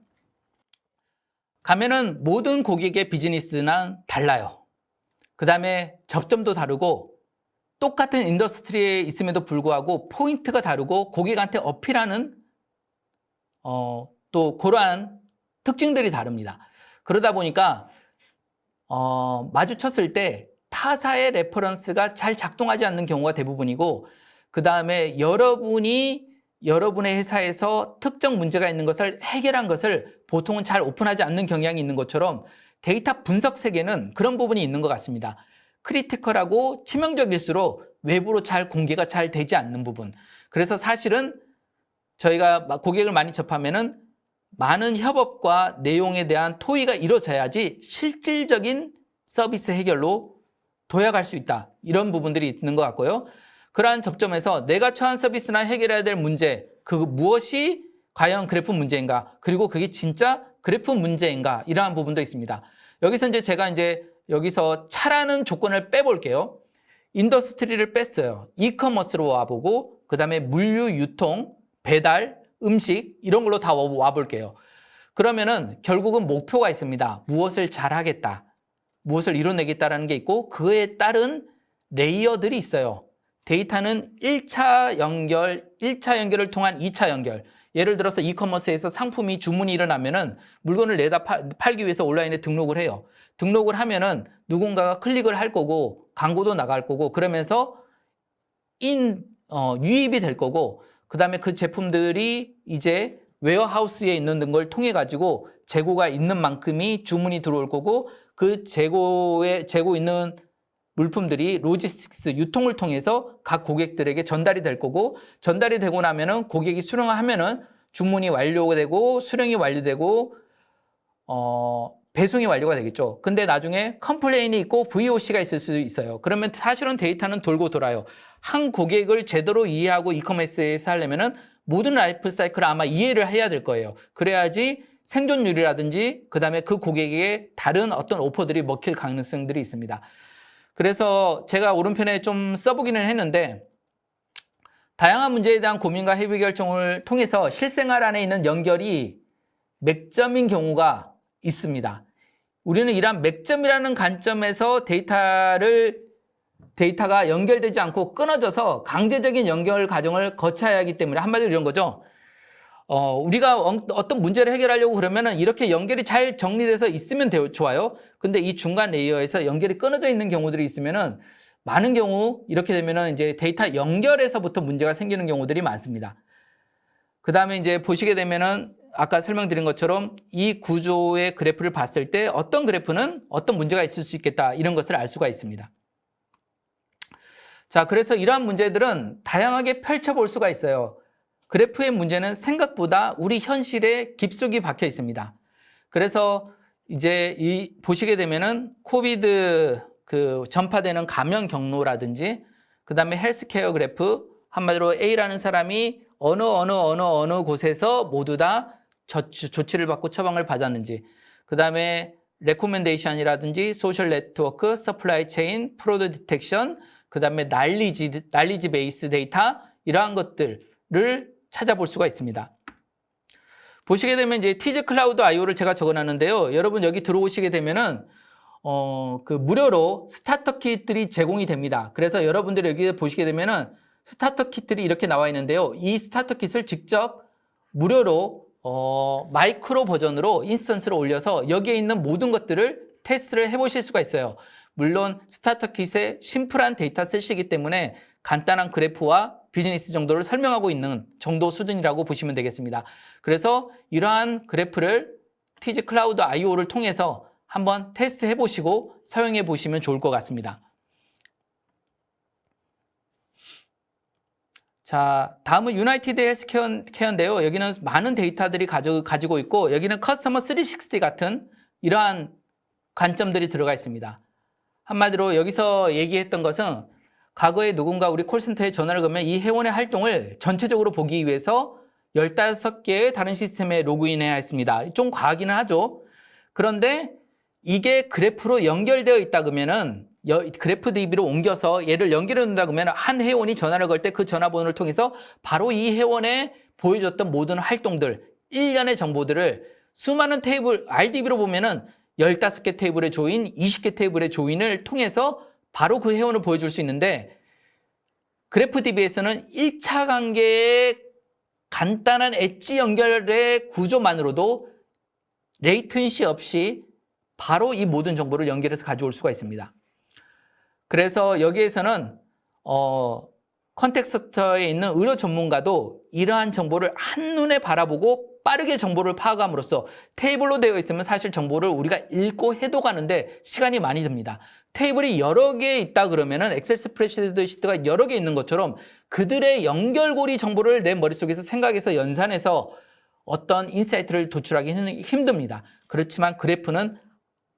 가면은 모든 고객의 비즈니스는 달라요. 그 다음에 접점도 다르고 똑같은 인더스트리에 있음에도 불구하고 포인트가 다르고 고객한테 어필하는 또 그러한 특징들이 다릅니다. 그러다 보니까 마주쳤을 때 타사의 레퍼런스가 잘 작동하지 않는 경우가 대부분이고 그 다음에 여러분의 회사에서 특정 문제가 있는 것을 해결한 것을 보통은 잘 오픈하지 않는 경향이 있는 것처럼 데이터 분석 세계는 그런 부분이 있는 것 같습니다. 크리티컬하고 치명적일수록 외부로 잘 공개가 잘 되지 않는 부분. 그래서 사실은 저희가 고객을 많이 접하면은 많은 협업과 내용에 대한 토의가 이루어져야지 실질적인 서비스 해결로 도약할 수 있다. 이런 부분들이 있는 것 같고요. 그러한 접점에서 내가 처한 서비스나 해결해야 될 문제, 그 무엇이 과연 그래프 문제인가, 그리고 그게 진짜 그래프 문제인가, 이러한 부분도 있습니다. 여기서 이제 제가 여기서 차라는 조건을 빼볼게요. 인더스트리를 뺐어요. 이커머스로 와보고, 그 다음에 물류, 유통, 배달, 음식, 이런 걸로 다 와볼게요. 그러면은 결국은 목표가 있습니다. 무엇을 잘하겠다, 무엇을 이뤄내겠다라는 게 있고, 그에 따른 레이어들이 있어요. 데이터는 1차 연결을 통한 2차 연결. 예를 들어서 이커머스에서 상품이 주문이 일어나면은 물건을 내다 팔기 위해서 온라인에 등록을 해요. 등록을 하면은 누군가가 클릭을 할 거고 광고도 나갈 거고 그러면서 유입이 될 거고 그 다음에 그 제품들이 이제 웨어하우스에 있는 걸 통해 가지고 재고가 있는 만큼이 주문이 들어올 거고 그 재고 있는 물품들이 로지스틱스 유통을 통해서 각 고객들에게 전달이 될 거고 전달이 되고 나면은 고객이 수령하면은 주문이 완료되고 수령이 완료되고 배송이 완료가 되겠죠. 근데 나중에 컴플레인이 있고 VOC가 있을 수 있어요. 그러면 사실은 데이터는 돌고 돌아요. 한 고객을 제대로 이해하고 이커머스에서 하려면은 모든 라이프 사이클을 아마 이해를 해야 될 거예요. 그래야지 생존율이라든지 그다음에 그 고객에게 다른 어떤 오퍼들이 먹힐 가능성들이 있습니다. 그래서 제가 오른편에 좀 써보기는 했는데 다양한 문제에 대한 고민과 해결 결정을 통해서 실생활 안에 있는 연결이 맥점인 경우가 있습니다. 우리는 이러한 맥점이라는 관점에서 데이터가 연결되지 않고 끊어져서 강제적인 연결 과정을 거쳐야 하기 때문에 한마디로 이런 거죠. 우리가 어떤 문제를 해결하려고 그러면은 이렇게 연결이 잘 정리돼서 있으면 좋아요. 근데 이 중간 레이어에서 연결이 끊어져 있는 경우들이 있으면은 많은 경우 이렇게 되면은 이제 데이터 연결에서부터 문제가 생기는 경우들이 많습니다. 그 다음에 이제 보시게 되면은 아까 설명드린 것처럼 이 구조의 그래프를 봤을 때 어떤 그래프는 어떤 문제가 있을 수 있겠다 이런 것을 알 수가 있습니다. 자, 그래서 이러한 문제들은 다양하게 펼쳐볼 수가 있어요. 그래프의 문제는 생각보다 우리 현실에 깊숙이 박혀 있습니다. 그래서 이제 보시게 되면은 코비드 전파되는 감염 경로라든지 그 다음에 헬스케어 그래프 한마디로 A라는 사람이 어느 곳에서 모두 다 조치를 받고 처방을 받았는지 그 다음에 레코멘데이션이라든지 소셜 네트워크, 서플라이 체인, 프로드 디텍션 그 다음에 날리지 베이스 데이터 이러한 것들을 찾아볼 수가 있습니다. 보시게 되면 이제 티즈 클라우드 IO를 제가 적어놨는데요. 여러분 여기 들어오시게 되면은 무료로 스타터 킷들이 제공이 됩니다. 그래서 여러분들이 여기 보시게 되면은 스타터 킷들이 이렇게 나와 있는데요. 이 스타터 킷을 직접 무료로 마이크로 버전으로 인스턴스를 올려서 여기에 있는 모든 것들을 테스트를 해보실 수가 있어요. 물론 스타터 킷의 심플한 데이터셋이기 때문에 간단한 그래프와 비즈니스 정도를 설명하고 있는 정도 수준이라고 보시면 되겠습니다. 그래서 이러한 그래프를 티즈 클라우드 IO를 통해서 한번 테스트 해보시고 사용해 보시면 좋을 것 같습니다. 자, 다음은 유나이티드 헬스케어인데요. 여기는 많은 데이터들이 가지고 있고 여기는 커스터머 360 같은 이러한 관점들이 들어가 있습니다. 한마디로 여기서 얘기했던 것은 과거에 누군가 우리 콜센터에 전화를 걸면 이 회원의 활동을 전체적으로 보기 위해서 15개의 다른 시스템에 로그인해야 했습니다. 좀 과하기는 하죠. 그런데 이게 그래프로 연결되어 있다 그러면은 그래프 DB로 옮겨서 얘를 연결해 놓는다 그러면 한 회원이 전화를 걸 때 그 전화번호를 통해서 바로 이 회원에 보여줬던 모든 활동들, 일련의 정보들을 수많은 테이블, RDB로 보면은 15개 테이블의 조인, 20개 테이블의 조인을 통해서 바로 그 회원을 보여줄 수 있는데 그래프 DB에서는 1차 관계의 간단한 엣지 연결의 구조만으로도 레이턴시 없이 바로 이 모든 정보를 연결해서 가져올 수가 있습니다. 그래서 여기에서는 컨텍스터에 있는 의료 전문가도 이러한 정보를 한눈에 바라보고 빠르게 정보를 파악함으로써 테이블로 되어 있으면 사실 정보를 우리가 읽고 해독하는데 시간이 많이 듭니다. 테이블이 여러 개 있다 그러면은 엑셀 스프레드시트가 여러 개 있는 것처럼 그들의 연결고리 정보를 내 머릿속에서 생각해서 연산해서 어떤 인사이트를 도출하기 힘듭니다. 그렇지만 그래프는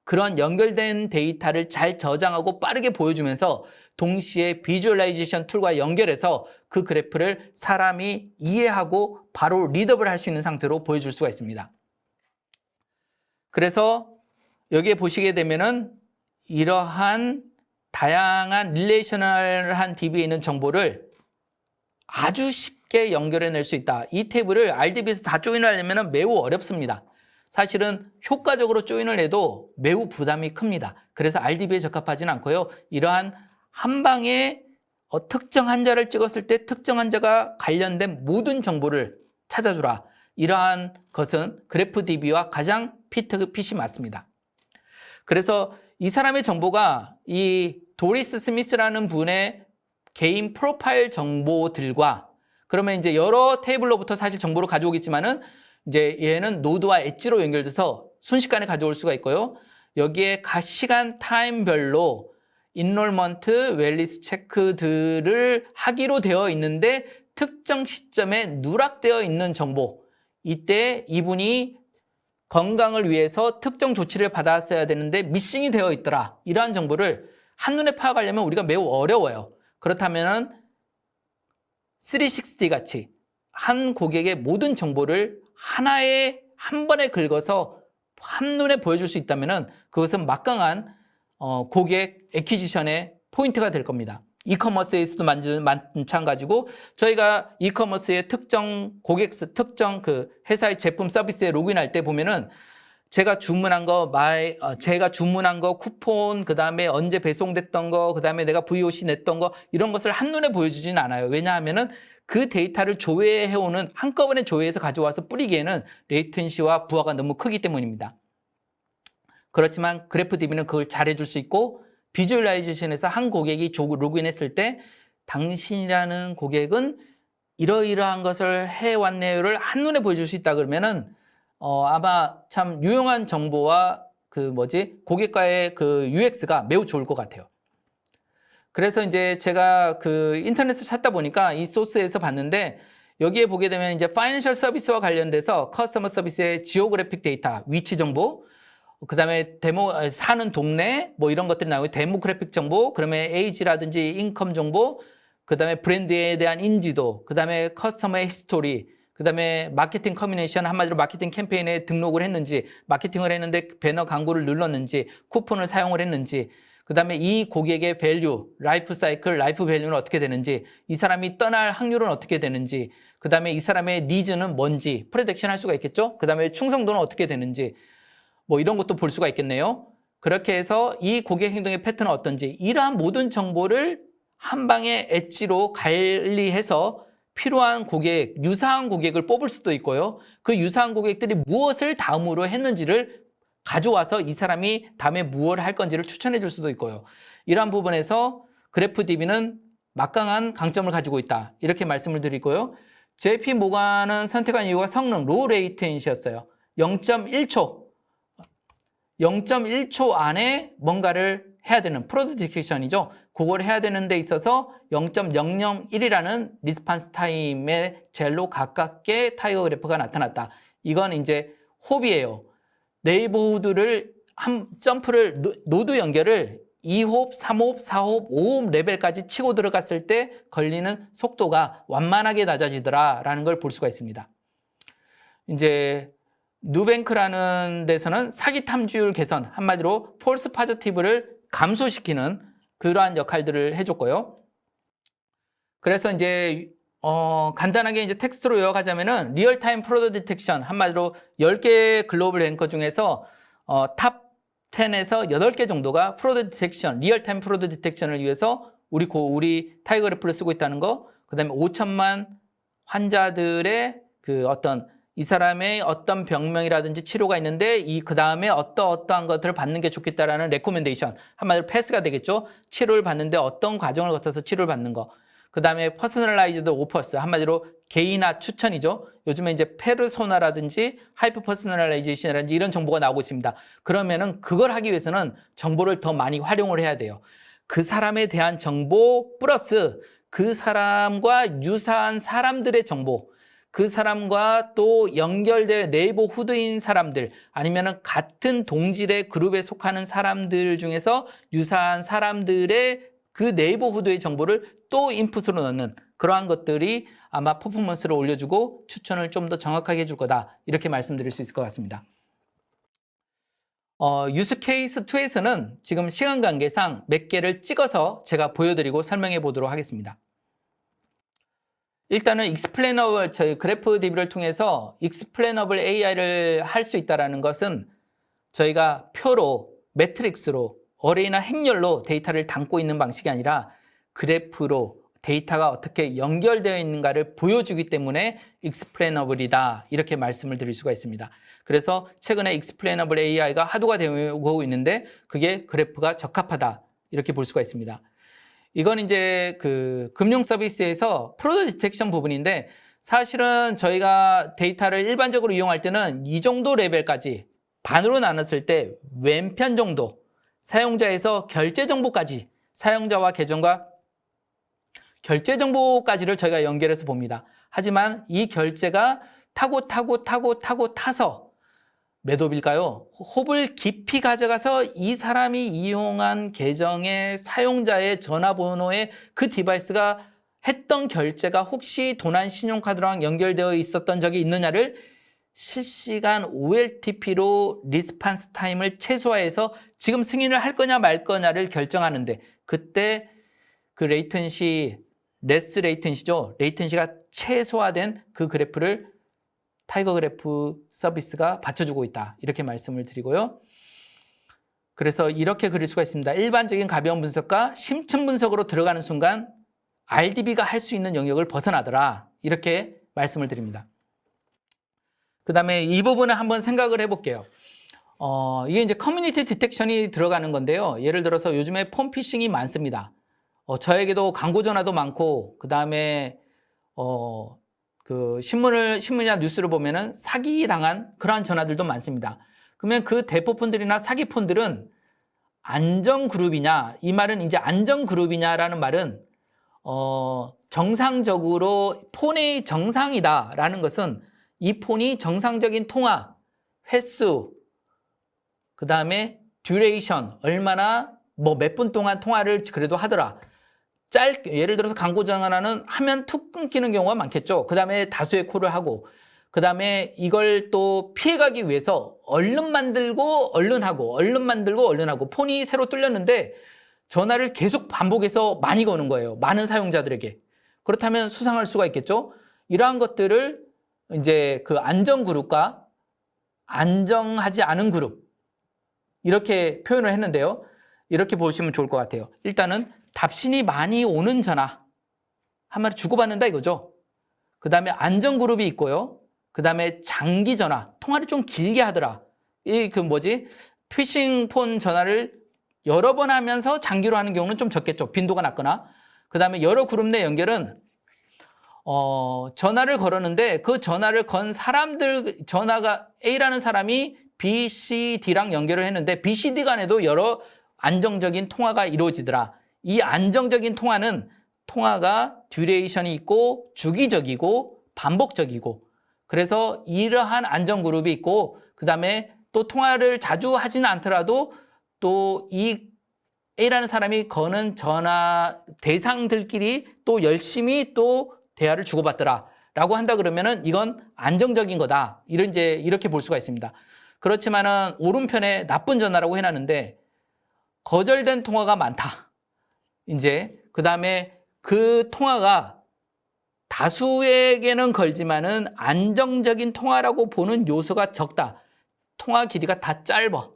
그런 연결된 데이터를 잘 저장하고 빠르게 보여주면서 동시에 비주얼라이제이션 툴과 연결해서 그 그래프를 사람이 이해하고 바로 리더블 할 수 있는 상태로 보여줄 수가 있습니다. 그래서 여기에 보시게 되면은 이러한 다양한 릴레이셔널한 DB에 있는 정보를 아주 쉽게 연결해낼 수 있다. 이 테이블을 RDB에서 다 조인하려면 매우 어렵습니다. 사실은 효과적으로 조인을 해도 매우 부담이 큽니다. 그래서 RDB에 적합하지는 않고요. 이러한 한 방에 특정 환자를 찍었을 때 특정 환자가 관련된 모든 정보를 찾아주라. 이러한 것은 그래프 DB와 가장 핏이 맞습니다. 그래서 이 사람의 정보가 이 도리스 스미스라는 분의 개인 프로파일 정보들과 그러면 이제 여러 테이블로부터 사실 정보를 가져오겠지만은 이제 얘는 노드와 엣지로 연결돼서 순식간에 가져올 수가 있고요. 여기에 각 시간 타임별로 인롤먼트, 웰리스 체크들을 하기로 되어 있는데 특정 시점에 누락되어 있는 정보 이때 이분이 건강을 위해서 특정 조치를 받았어야 되는데 미싱이 되어 있더라. 이러한 정보를 한눈에 파악하려면 우리가 매우 어려워요. 그렇다면은 360 같이 한 고객의 모든 정보를 한 번에 긁어서 한눈에 보여줄 수 있다면은 그것은 막강한 고객 애퀴지션의 포인트가 될 겁니다. 이커머스에서도 마찬가지고 저희가 이커머스의 특정 특정 그 회사의 제품 서비스에 로그인할 때 보면은 제가 주문한 거, 쿠폰, 그 다음에 언제 배송됐던 거, 그 다음에 내가 VOC 냈던 거, 이런 것을 한눈에 보여주진 않아요. 왜냐하면은 그 데이터를 조회해오는, 한꺼번에 조회해서 가져와서 뿌리기에는 레이턴시와 부하가 너무 크기 때문입니다. 그렇지만 그래프DB는 그걸 잘해줄 수 있고, 비주얼라이제이션에서 한 고객이 로그인했을 때, 당신이라는 고객은 이러이러한 것을 해왔네요를 한눈에 보여줄 수 있다 그러면은, 아마 참 유용한 정보와 고객과의 그 UX가 매우 좋을 것 같아요. 그래서 이제 제가 그 인터넷을 찾다 보니까 이 소스에서 봤는데 여기에 보게 되면 이제 파이낸셜 서비스와 관련돼서 커스터머 서비스의 지오그래픽 데이터, 위치 정보, 그 다음에 사는 동네, 뭐 이런 것들이 나오고, 데모그래픽 정보, 그러면 에이지라든지 인컴 정보, 그 다음에 브랜드에 대한 인지도, 그 다음에 커스터머의 히스토리, 그 다음에 마케팅 커뮤니케이션, 한마디로 마케팅 캠페인에 등록을 했는지, 마케팅을 했는데 배너 광고를 눌렀는지, 쿠폰을 사용을 했는지, 그 다음에 이 고객의 밸류, 라이프 사이클, 라이프 밸류는 어떻게 되는지, 이 사람이 떠날 확률은 어떻게 되는지, 그 다음에 이 사람의 니즈는 뭔지 프레딕션 할 수가 있겠죠? 그 다음에 충성도는 어떻게 되는지, 뭐 이런 것도 볼 수가 있겠네요. 그렇게 해서 이 고객 행동의 패턴은 어떤지, 이러한 모든 정보를 한 방에 엣지로 관리해서 필요한 고객, 유사한 고객을 뽑을 수도 있고요. 그 유사한 고객들이 무엇을 다음으로 했는지를 가져와서 이 사람이 다음에 무엇을 할 건지를 추천해 줄 수도 있고요. 이러한 부분에서 그래프DB는 막강한 강점을 가지고 있다. 이렇게 말씀을 드리고요. JP 모간은 선택한 이유가 성능, 로우 레이텐시였어요. 0.1초 안에 뭔가를 해야 되는 프로덕트 디텍션이죠. 그걸 해야 되는 데 있어서 0.001이라는 리스판스 타임에 제일로 가깝게 타이거 그래프가 나타났다. 이건 이제 홉이에요. 네이버후드를 점프를, 노드 연결을 2홉, 3홉, 4홉, 5홉 레벨까지 치고 들어갔을 때 걸리는 속도가 완만하게 낮아지더라라는 걸 볼 수가 있습니다. 이제 누뱅크라는 데서는 사기 탐지율 개선, 한마디로 폴스 파저티브를 감소시키는 그러한 역할들을 해줬고요. 그래서 이제 간단하게 이제 텍스트로 요약하자면은 리얼타임 프로덕트 디텍션, 한마디로 10개 글로벌 앵커 중에서 탑 10에서 8개 정도가 프로덕트 디텍션, 리얼타임 프로덕트 디텍션을 위해서 우리 타이거 그래프를 쓰고 있다는 거, 그다음에 5천만 환자들의 이 사람의 어떤 병명이라든지 치료가 있는데 그 다음에 어떠한 것들을 받는 게 좋겠다라는 레코멘데이션, 한마디로 패스가 되겠죠. 치료를 받는데 어떤 과정을 거쳐서 치료를 받는 거. 그 다음에 퍼스널라이즈드 오퍼스, 한마디로 개인화 추천이죠. 요즘에 이제 페르소나라든지 하이퍼 퍼스널라이제이션이라든지 이런 정보가 나오고 있습니다. 그러면은 그걸 하기 위해서는 정보를 더 많이 활용을 해야 돼요. 그 사람에 대한 정보 플러스 그 사람과 유사한 사람들의 정보, 그 사람과 또 연결된 네이버후드인 사람들, 아니면은 같은 동질의 그룹에 속하는 사람들 중에서 유사한 사람들의 그 네이버후드의 정보를 또 인풋으로 넣는 그러한 것들이 아마 퍼포먼스를 올려주고 추천을 좀 더 정확하게 해줄 거다. 이렇게 말씀드릴 수 있을 것 같습니다. 유스 케이스 2에서는 지금 시간 관계상 몇 개를 찍어서 제가 보여드리고 설명해 보도록 하겠습니다. 일단은 익스플레이너블, 저희 그래프DB를 통해서 익스플레이너블 AI를 할 수 있다는 것은 저희가 표로, 매트릭스로, 어레이나 행렬로 데이터를 담고 있는 방식이 아니라 그래프로 데이터가 어떻게 연결되어 있는가를 보여주기 때문에 익스플레이너블이다, 이렇게 말씀을 드릴 수가 있습니다. 그래서 최근에 익스플레이너블 AI가 화두가 되고 있는데 그게 그래프가 적합하다, 이렇게 볼 수가 있습니다. 이건 이제 그 금융 서비스에서 프로덕트 디텍션 부분인데, 사실은 저희가 데이터를 일반적으로 이용할 때는 이 정도 레벨까지 반으로 나눴을 때 왼편 정도, 사용자에서 결제 정보까지, 사용자와 계정과 결제 정보까지를 저희가 연결해서 봅니다. 하지만 이 결제가 타서 몇 홉일까요? 홉을 깊이 가져가서 이 사람이 이용한 계정의 사용자의 전화번호에 그 디바이스가 했던 결제가 혹시 도난 신용카드랑 연결되어 있었던 적이 있느냐를 실시간 OLTP로 리스판스 타임을 최소화해서 지금 승인을 할 거냐 말 거냐를 결정하는데, 그때 그 레스 레이턴시죠. 레이턴시가 최소화된 그 그래프를 타이거 그래프 서비스가 받쳐주고 있다. 이렇게 말씀을 드리고요. 그래서 이렇게 그릴 수가 있습니다. 일반적인 가벼운 분석과 심층 분석으로 들어가는 순간 RDB가 할 수 있는 영역을 벗어나더라. 이렇게 말씀을 드립니다. 그 다음에 이 부분을 한번 생각을 해볼게요. 이게 이제 커뮤니티 디텍션이 들어가는 건데요. 예를 들어서 요즘에 폼피싱이 많습니다. 저에게도 광고 전화도 많고, 그 다음에 그 신문이나 뉴스를 보면은 사기 당한 그러한 전화들도 많습니다. 그러면 그 대포폰들이나 사기폰들은 안전그룹이냐, 이 말은 이제 안전그룹이냐라는 말은 정상적으로 폰이 정상이다라는 것은 이 폰이 정상적인 통화 횟수, 그 다음에 듀레이션, 얼마나 몇 분 동안 통화를 그래도 하더라. 예를 들어서 광고 전화는 하면 툭 끊기는 경우가 많겠죠. 그 다음에 다수의 콜을 하고, 그 다음에 이걸 또 피해가기 위해서 얼른 만들고 얼른 하고, 얼른 만들고 얼른 하고, 폰이 새로 뚫렸는데 전화를 계속 반복해서 많이 거는 거예요. 많은 사용자들에게. 그렇다면 수상할 수가 있겠죠. 이러한 것들을 이제 그 안전 그룹과 안정하지 않은 그룹, 이렇게 표현을 했는데요. 이렇게 보시면 좋을 것 같아요. 일단은 답신이 많이 오는 전화, 한마디 주고받는다 이거죠. 그 다음에 안전 그룹이 있고요. 그 다음에 장기 전화, 통화를 좀 길게 하더라. 피싱 폰 전화를 여러 번 하면서 장기로 하는 경우는 좀 적겠죠. 빈도가 낮거나. 그 다음에 여러 그룹 내 연결은 전화를 걸었는데 그 전화를 건 사람들, 전화가 A라는 사람이 B, C, D랑 연결을 했는데 B, C, D 간에도 여러 안정적인 통화가 이루어지더라. 이 안정적인 통화는 통화가 듀레이션이 있고 주기적이고 반복적이고, 그래서 이러한 안전 그룹이 있고, 그 다음에 또 통화를 자주 하지는 않더라도 또 이 A라는 사람이 거는 전화 대상들끼리 또 열심히 또 대화를 주고받더라 라고 한다 그러면은 이건 안정적인 거다. 이렇게 볼 수가 있습니다. 그렇지만은 오른편에 나쁜 전화라고 해놨는데 거절된 통화가 많다. 그 다음에 그 통화가 다수에게는 걸지만은 안정적인 통화라고 보는 요소가 적다. 통화 길이가 다 짧아.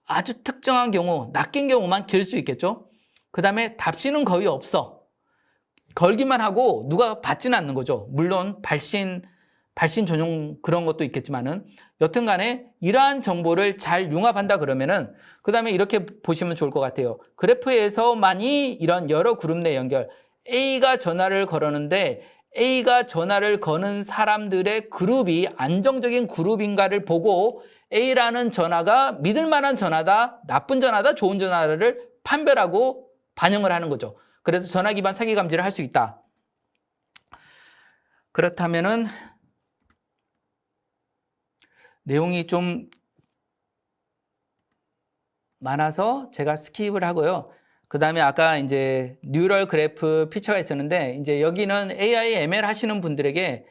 아주 특정한 경우, 낚인 경우만 길 수 있겠죠. 그 다음에 답신은 거의 없어. 걸기만 하고 누가 받지는 않는 거죠. 물론 발신 전용 그런 것도 있겠지만은, 여튼 간에 이러한 정보를 잘 융합한다 그러면은, 그 다음에 이렇게 보시면 좋을 것 같아요. 그래프에서만이 이런 여러 그룹 내 연결, A가 전화를 걸었는데 A가 전화를 거는 사람들의 그룹이 안정적인 그룹인가를 보고 A라는 전화가 믿을 만한 전화다, 나쁜 전화다, 좋은 전화를 판별하고 반영을 하는 거죠. 그래서 전화 기반 사기 감지를 할 수 있다. 그렇다면은 내용이 좀 많아서 제가 스킵을 하고요. 그 다음에 아까 이제 뉴럴 그래프 피처가 있었는데, 이제 여기는 AI, ML 하시는 분들에게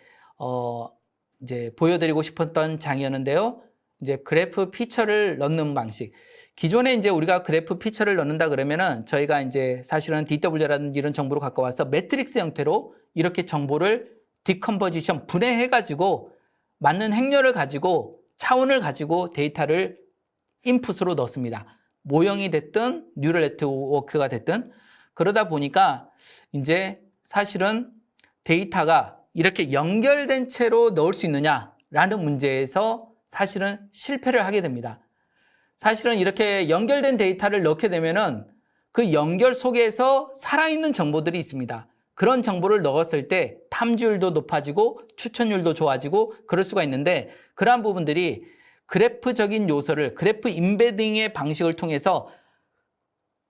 이제 보여드리고 싶었던 장이었는데요. 이제 그래프 피처를 넣는 방식. 기존에 이제 우리가 그래프 피처를 넣는다 그러면은 저희가 이제 사실은 DW라든지 이런 정보를 갖고 와서 매트릭스 형태로 이렇게 정보를 디컴포지션, 분해해가지고 맞는 행렬을 가지고 차원을 가지고 데이터를 인풋으로 넣습니다. 모형이 됐든 뉴럴 네트워크가 됐든. 그러다 보니까 이제 사실은 데이터가 이렇게 연결된 채로 넣을 수 있느냐라는 문제에서 사실은 실패를 하게 됩니다. 사실은 이렇게 연결된 데이터를 넣게 되면은 그 연결 속에서 살아있는 정보들이 있습니다. 그런 정보를 넣었을 때 탐지율도 높아지고 추천율도 좋아지고 그럴 수가 있는데, 그러한 부분들이 그래프적인 요소를, 그래프 임베딩의 방식을 통해서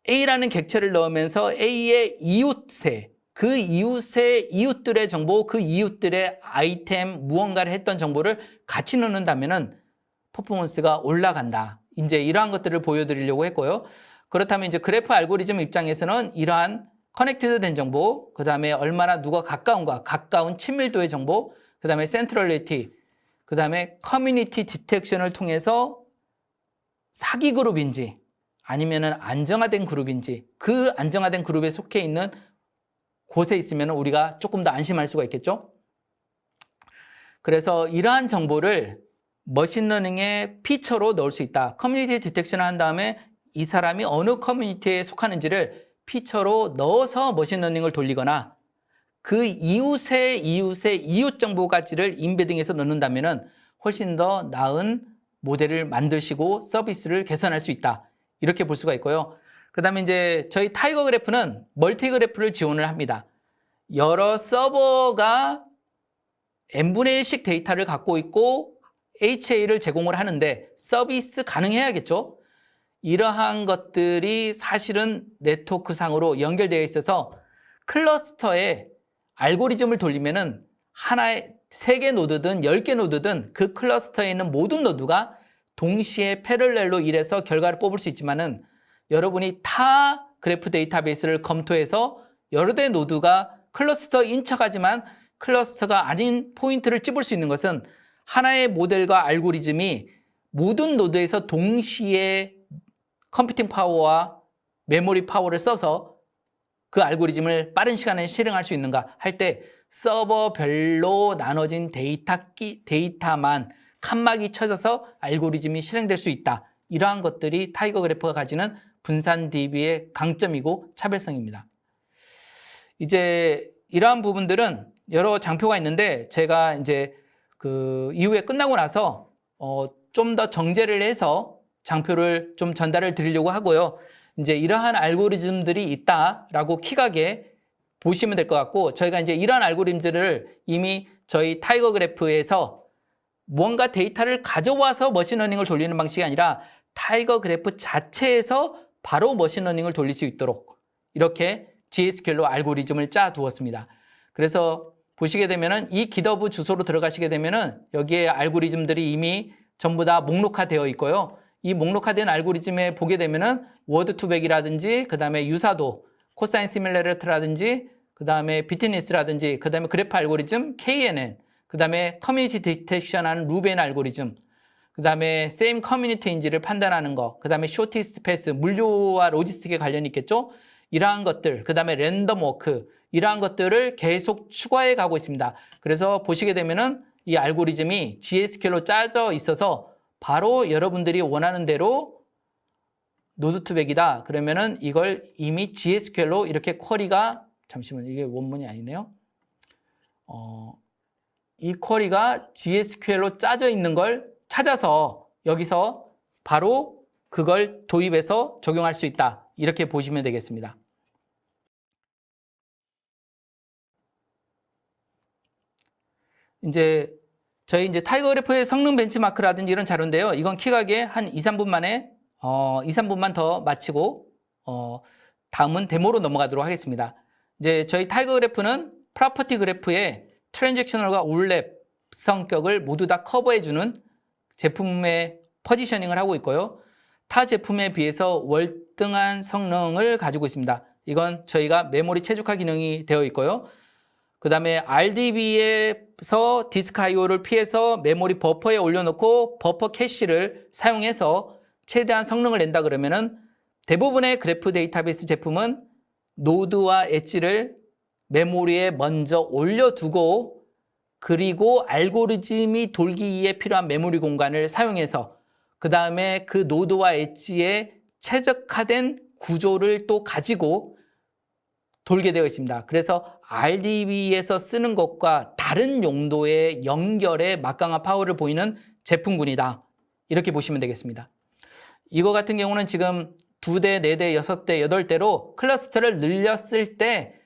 A라는 객체를 넣으면서 A의 이웃에, 그 이웃들의 정보, 그 이웃들의 아이템, 무언가를 했던 정보를 같이 넣는다면은 퍼포먼스가 올라간다. 이제 이러한 것들을 보여드리려고 했고요. 그렇다면 이제 그래프 알고리즘 입장에서는 이러한 커넥티드 된 정보, 그 다음에 얼마나 누가 가까운가, 가까운 친밀도의 정보, 그 다음에 센트럴리티, 그 다음에 커뮤니티 디텍션을 통해서 사기 그룹인지 아니면은 안정화된 그룹인지 그 안정화된 그룹에 속해 있는 곳에 있으면 우리가 조금 더 안심할 수가 있겠죠. 그래서 이러한 정보를 머신러닝의 피처로 넣을 수 있다. 커뮤니티 디텍션을 한 다음에 이 사람이 어느 커뮤니티에 속하는지를 피처로 넣어서 머신러닝을 돌리거나 그 이웃의 이웃 정보까지를 인베딩해서 넣는다면 훨씬 더 나은 모델을 만드시고 서비스를 개선할 수 있다. 이렇게 볼 수가 있고요. 그 다음에 이제 저희 타이거 그래프는 멀티 그래프를 지원을 합니다. 여러 서버가 n분의 1씩 데이터를 갖고 있고 HA를 제공을 하는데 서비스 가능해야겠죠. 이러한 것들이 사실은 네트워크상으로 연결되어 있어서 클러스터에 알고리즘을 돌리면은 하나의 3개 노드든 10개 노드든 그 클러스터에 있는 모든 노드가 동시에 패럴렐로 일해서 결과를 뽑을 수 있지만은 여러분이 타 그래프 데이터베이스를 검토해서 여러 대 노드가 클러스터인 척하지만 클러스터가 아닌 포인트를 찝을 수 있는 것은 하나의 모델과 알고리즘이 모든 노드에서 동시에 컴퓨팅 파워와 메모리 파워를 써서 그 알고리즘을 빠른 시간에 실행할 수 있는가 할 때 서버별로 나눠진 데이터만 칸막이 쳐져서 알고리즘이 실행될 수 있다. 이러한 것들이 타이거 그래프가 가지는 분산 DB의 강점이고 차별성입니다. 이제 이러한 부분들은 여러 장표가 있는데 제가 이제 그 이후에 끝나고 나서 좀 더 정제를 해서 장표를 좀 전달을 드리려고 하고요. 이제 이러한 알고리즘들이 있다라고 킥하게 보시면 될 것 같고 저희가 이제 이러한 알고리즘들을 이미 저희 타이거 그래프에서 무언가 데이터를 가져와서 머신러닝을 돌리는 방식이 아니라 타이거 그래프 자체에서 바로 머신러닝을 돌릴 수 있도록 이렇게 GSQL로 알고리즘을 짜 두었습니다. 그래서 보시게 되면은 이 GitHub 주소로 들어가시게 되면은 여기에 알고리즘들이 이미 전부 다 목록화되어 있고요. 이 목록화된 알고리즘에 보게 되면은 워드 투백이라든지 그 다음에 유사도, 코사인 시뮬레이터라든지 그 다음에 비트니스라든지 그 다음에 그래프 알고리즘, KNN, 그 다음에 커뮤니티 디텍션하는 루벤 알고리즘, 그 다음에 same 커뮤니티인지를 판단하는 거, 그 다음에 shortest path, 물류와 로지스틱에 관련이 있겠죠? 이러한 것들, 그 다음에 랜덤 워크, 이러한 것들을 계속 추가해 가고 있습니다. 그래서 보시게 되면은 이 알고리즘이 GSQL로 짜져 있어서 바로 여러분들이 원하는 대로 노드 투백이다. 그러면은 이걸 이미 GSQL로 이렇게 쿼리가, 잠시만요. 이게 원문이 아니네요. 이 쿼리가 GSQL로 짜져 있는 걸 찾아서 여기서 바로 그걸 도입해서 적용할 수 있다. 이렇게 보시면 되겠습니다. 이제 저희 이제 타이거 그래프의 성능 벤치마크라든지 이런 자료인데요. 이건 킥하게 한 2, 3분 만에 2, 3분만 더 마치고 다음은 데모로 넘어가도록 하겠습니다. 이제 저희 타이거 그래프는 프로퍼티 그래프의 트랜잭셔널과 올랩 성격을 모두 다 커버해주는 제품의 포지셔닝을 하고 있고요. 타 제품에 비해서 월등한 성능을 가지고 있습니다. 이건 저희가 메모리 최적화 기능이 되어 있고요. 그 다음에 RDB에서 디스크 IO를 피해서 메모리 버퍼에 올려놓고 버퍼 캐시를 사용해서 최대한 성능을 낸다 그러면은 대부분의 그래프 데이터베이스 제품은 노드와 엣지를 메모리에 먼저 올려두고 그리고 알고리즘이 돌기에 필요한 메모리 공간을 사용해서 그 다음에 그 노드와 엣지에 최적화된 구조를 또 가지고 돌게 되어 있습니다. 그래서 RDB에서 쓰는 것과 다른 용도의 연결에 막강한 파워를 보이는 제품군이다. 이렇게 보시면 되겠습니다. 이거 같은 경우는 지금 2대, 4대, 6대, 8대로 클러스터를 늘렸을 때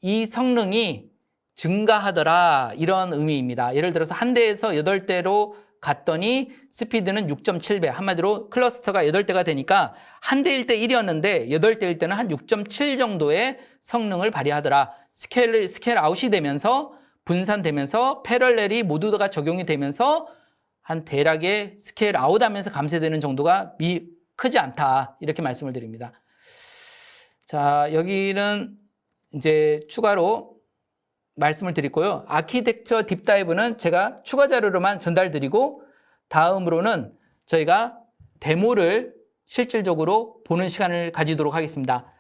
이 성능이 증가하더라 이런 의미입니다. 예를 들어서 한 대에서 8대로 갔더니 스피드는 6.7배 한마디로 클러스터가 8대가 되니까 한 대일 때 1이었는데 8대일 때는 한 6.7 정도의 성능을 발휘하더라. 스케일 아웃이 되면서 분산되면서 패럴렐이 모두가 적용이 되면서 한 대략의 스케일 아웃하면서 감쇄되는 정도가 크지 않다 이렇게 말씀을 드립니다. 자, 여기는 이제 추가로 말씀을 드리고요. 아키텍처 딥다이브는 제가 추가 자료로만 전달드리고 다음으로는 저희가 데모를 실질적으로 보는 시간을 가지도록 하겠습니다.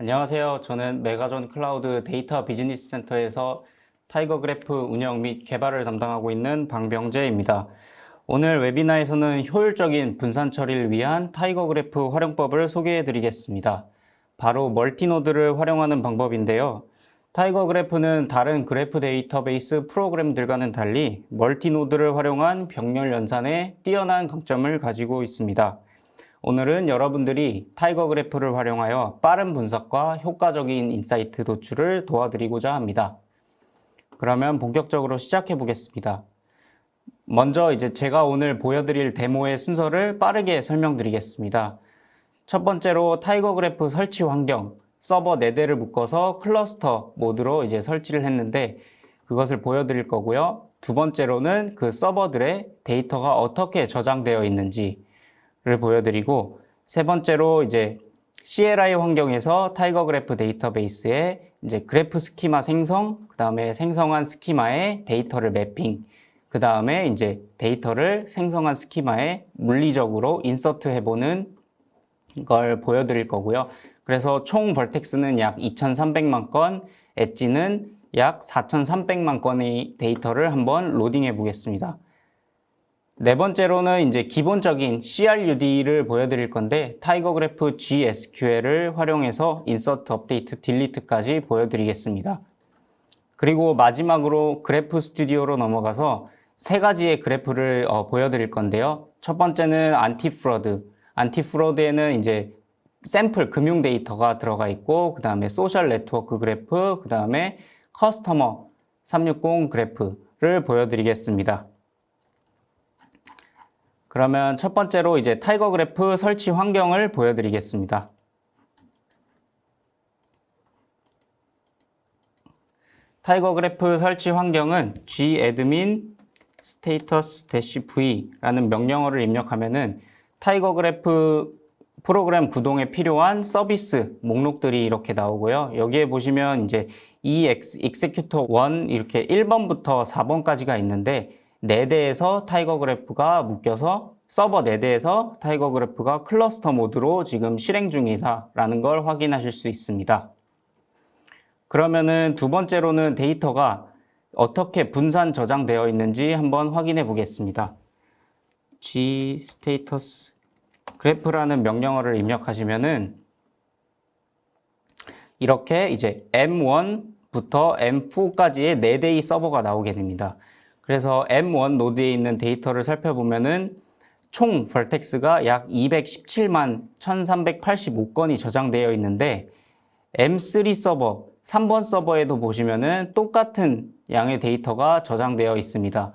안녕하세요. 저는 메가존 클라우드 데이터 비즈니스 센터에서 타이거 그래프 운영 및 개발을 담당하고 있는 방병재입니다. 오늘 웨비나에서는 효율적인 분산 처리를 위한 타이거 그래프 활용법을 소개해 드리겠습니다. 바로 멀티노드를 활용하는 방법인데요. 타이거 그래프는 다른 그래프 데이터베이스 프로그램들과는 달리 멀티노드를 활용한 병렬 연산에 뛰어난 강점을 가지고 있습니다. 오늘은 여러분들이 타이거 그래프를 활용하여 빠른 분석과 효과적인 인사이트 도출을 도와드리고자 합니다. 그러면 본격적으로 시작해 보겠습니다. 먼저 이제 제가 오늘 보여드릴 데모의 순서를 빠르게 설명드리겠습니다. 첫 번째로 타이거 그래프 설치 환경, 서버 4대를 묶어서 클러스터 모드로 이제 설치를 했는데 그것을 보여드릴 거고요. 두 번째로는 그 서버들의 데이터가 어떻게 저장되어 있는지 를 보여드리고, 세 번째로 이제 CLI 환경에서 타이거 그래프 데이터베이스에 이제 그래프 스키마 생성, 그 다음에 생성한 스키마에 데이터를 매핑, 그 다음에 이제 데이터를 생성한 스키마에 물리적으로 인서트 해보는 걸 보여드릴 거고요. 그래서 총 벌텍스는 약 2,300만 건, 엣지는 약 4,300만 건의 데이터를 한번 로딩해 보겠습니다. 네 번째로는 이제 기본적인 CRUD를 보여드릴 건데 타이거 그래프 GSQL을 활용해서 인서트, 업데이트, 딜리트까지 보여드리겠습니다. 그리고 마지막으로 그래프 스튜디오로 넘어가서 세 가지의 그래프를 보여드릴 건데요. 첫 번째는 안티프로드. 안티프로드에는 이제 샘플 금융 데이터가 들어가 있고 그 다음에 소셜 네트워크 그래프, 그 다음에 커스터머 360 그래프를 보여드리겠습니다. 그러면 첫 번째로 이제 타이거 그래프 설치 환경을 보여드리겠습니다. 타이거 그래프 설치 환경은 gadmin status-v라는 명령어를 입력하면은 타이거 그래프 프로그램 구동에 필요한 서비스 목록들이 이렇게 나오고요. 여기에 보시면 이제 executor 1 이렇게 1번부터 4번까지가 있는데 4대에서 타이거 그래프가 묶여서 서버 4대에서 타이거 그래프가 클러스터 모드로 지금 실행 중이다 라는 걸 확인하실 수 있습니다. 그러면은 두 번째로는 데이터가 어떻게 분산 저장되어 있는지 한번 확인해 보겠습니다. gstatus 그래프라는 명령어를 입력하시면은 이렇게 이제 M1부터 M4까지의 4대의 서버가 나오게 됩니다. 그래서 M1 노드에 있는 데이터를 살펴보면은 총 벌텍스가 약 217만 1385건이 저장되어 있는데 M3 서버, 3번 서버에도 보시면은 똑같은 양의 데이터가 저장되어 있습니다.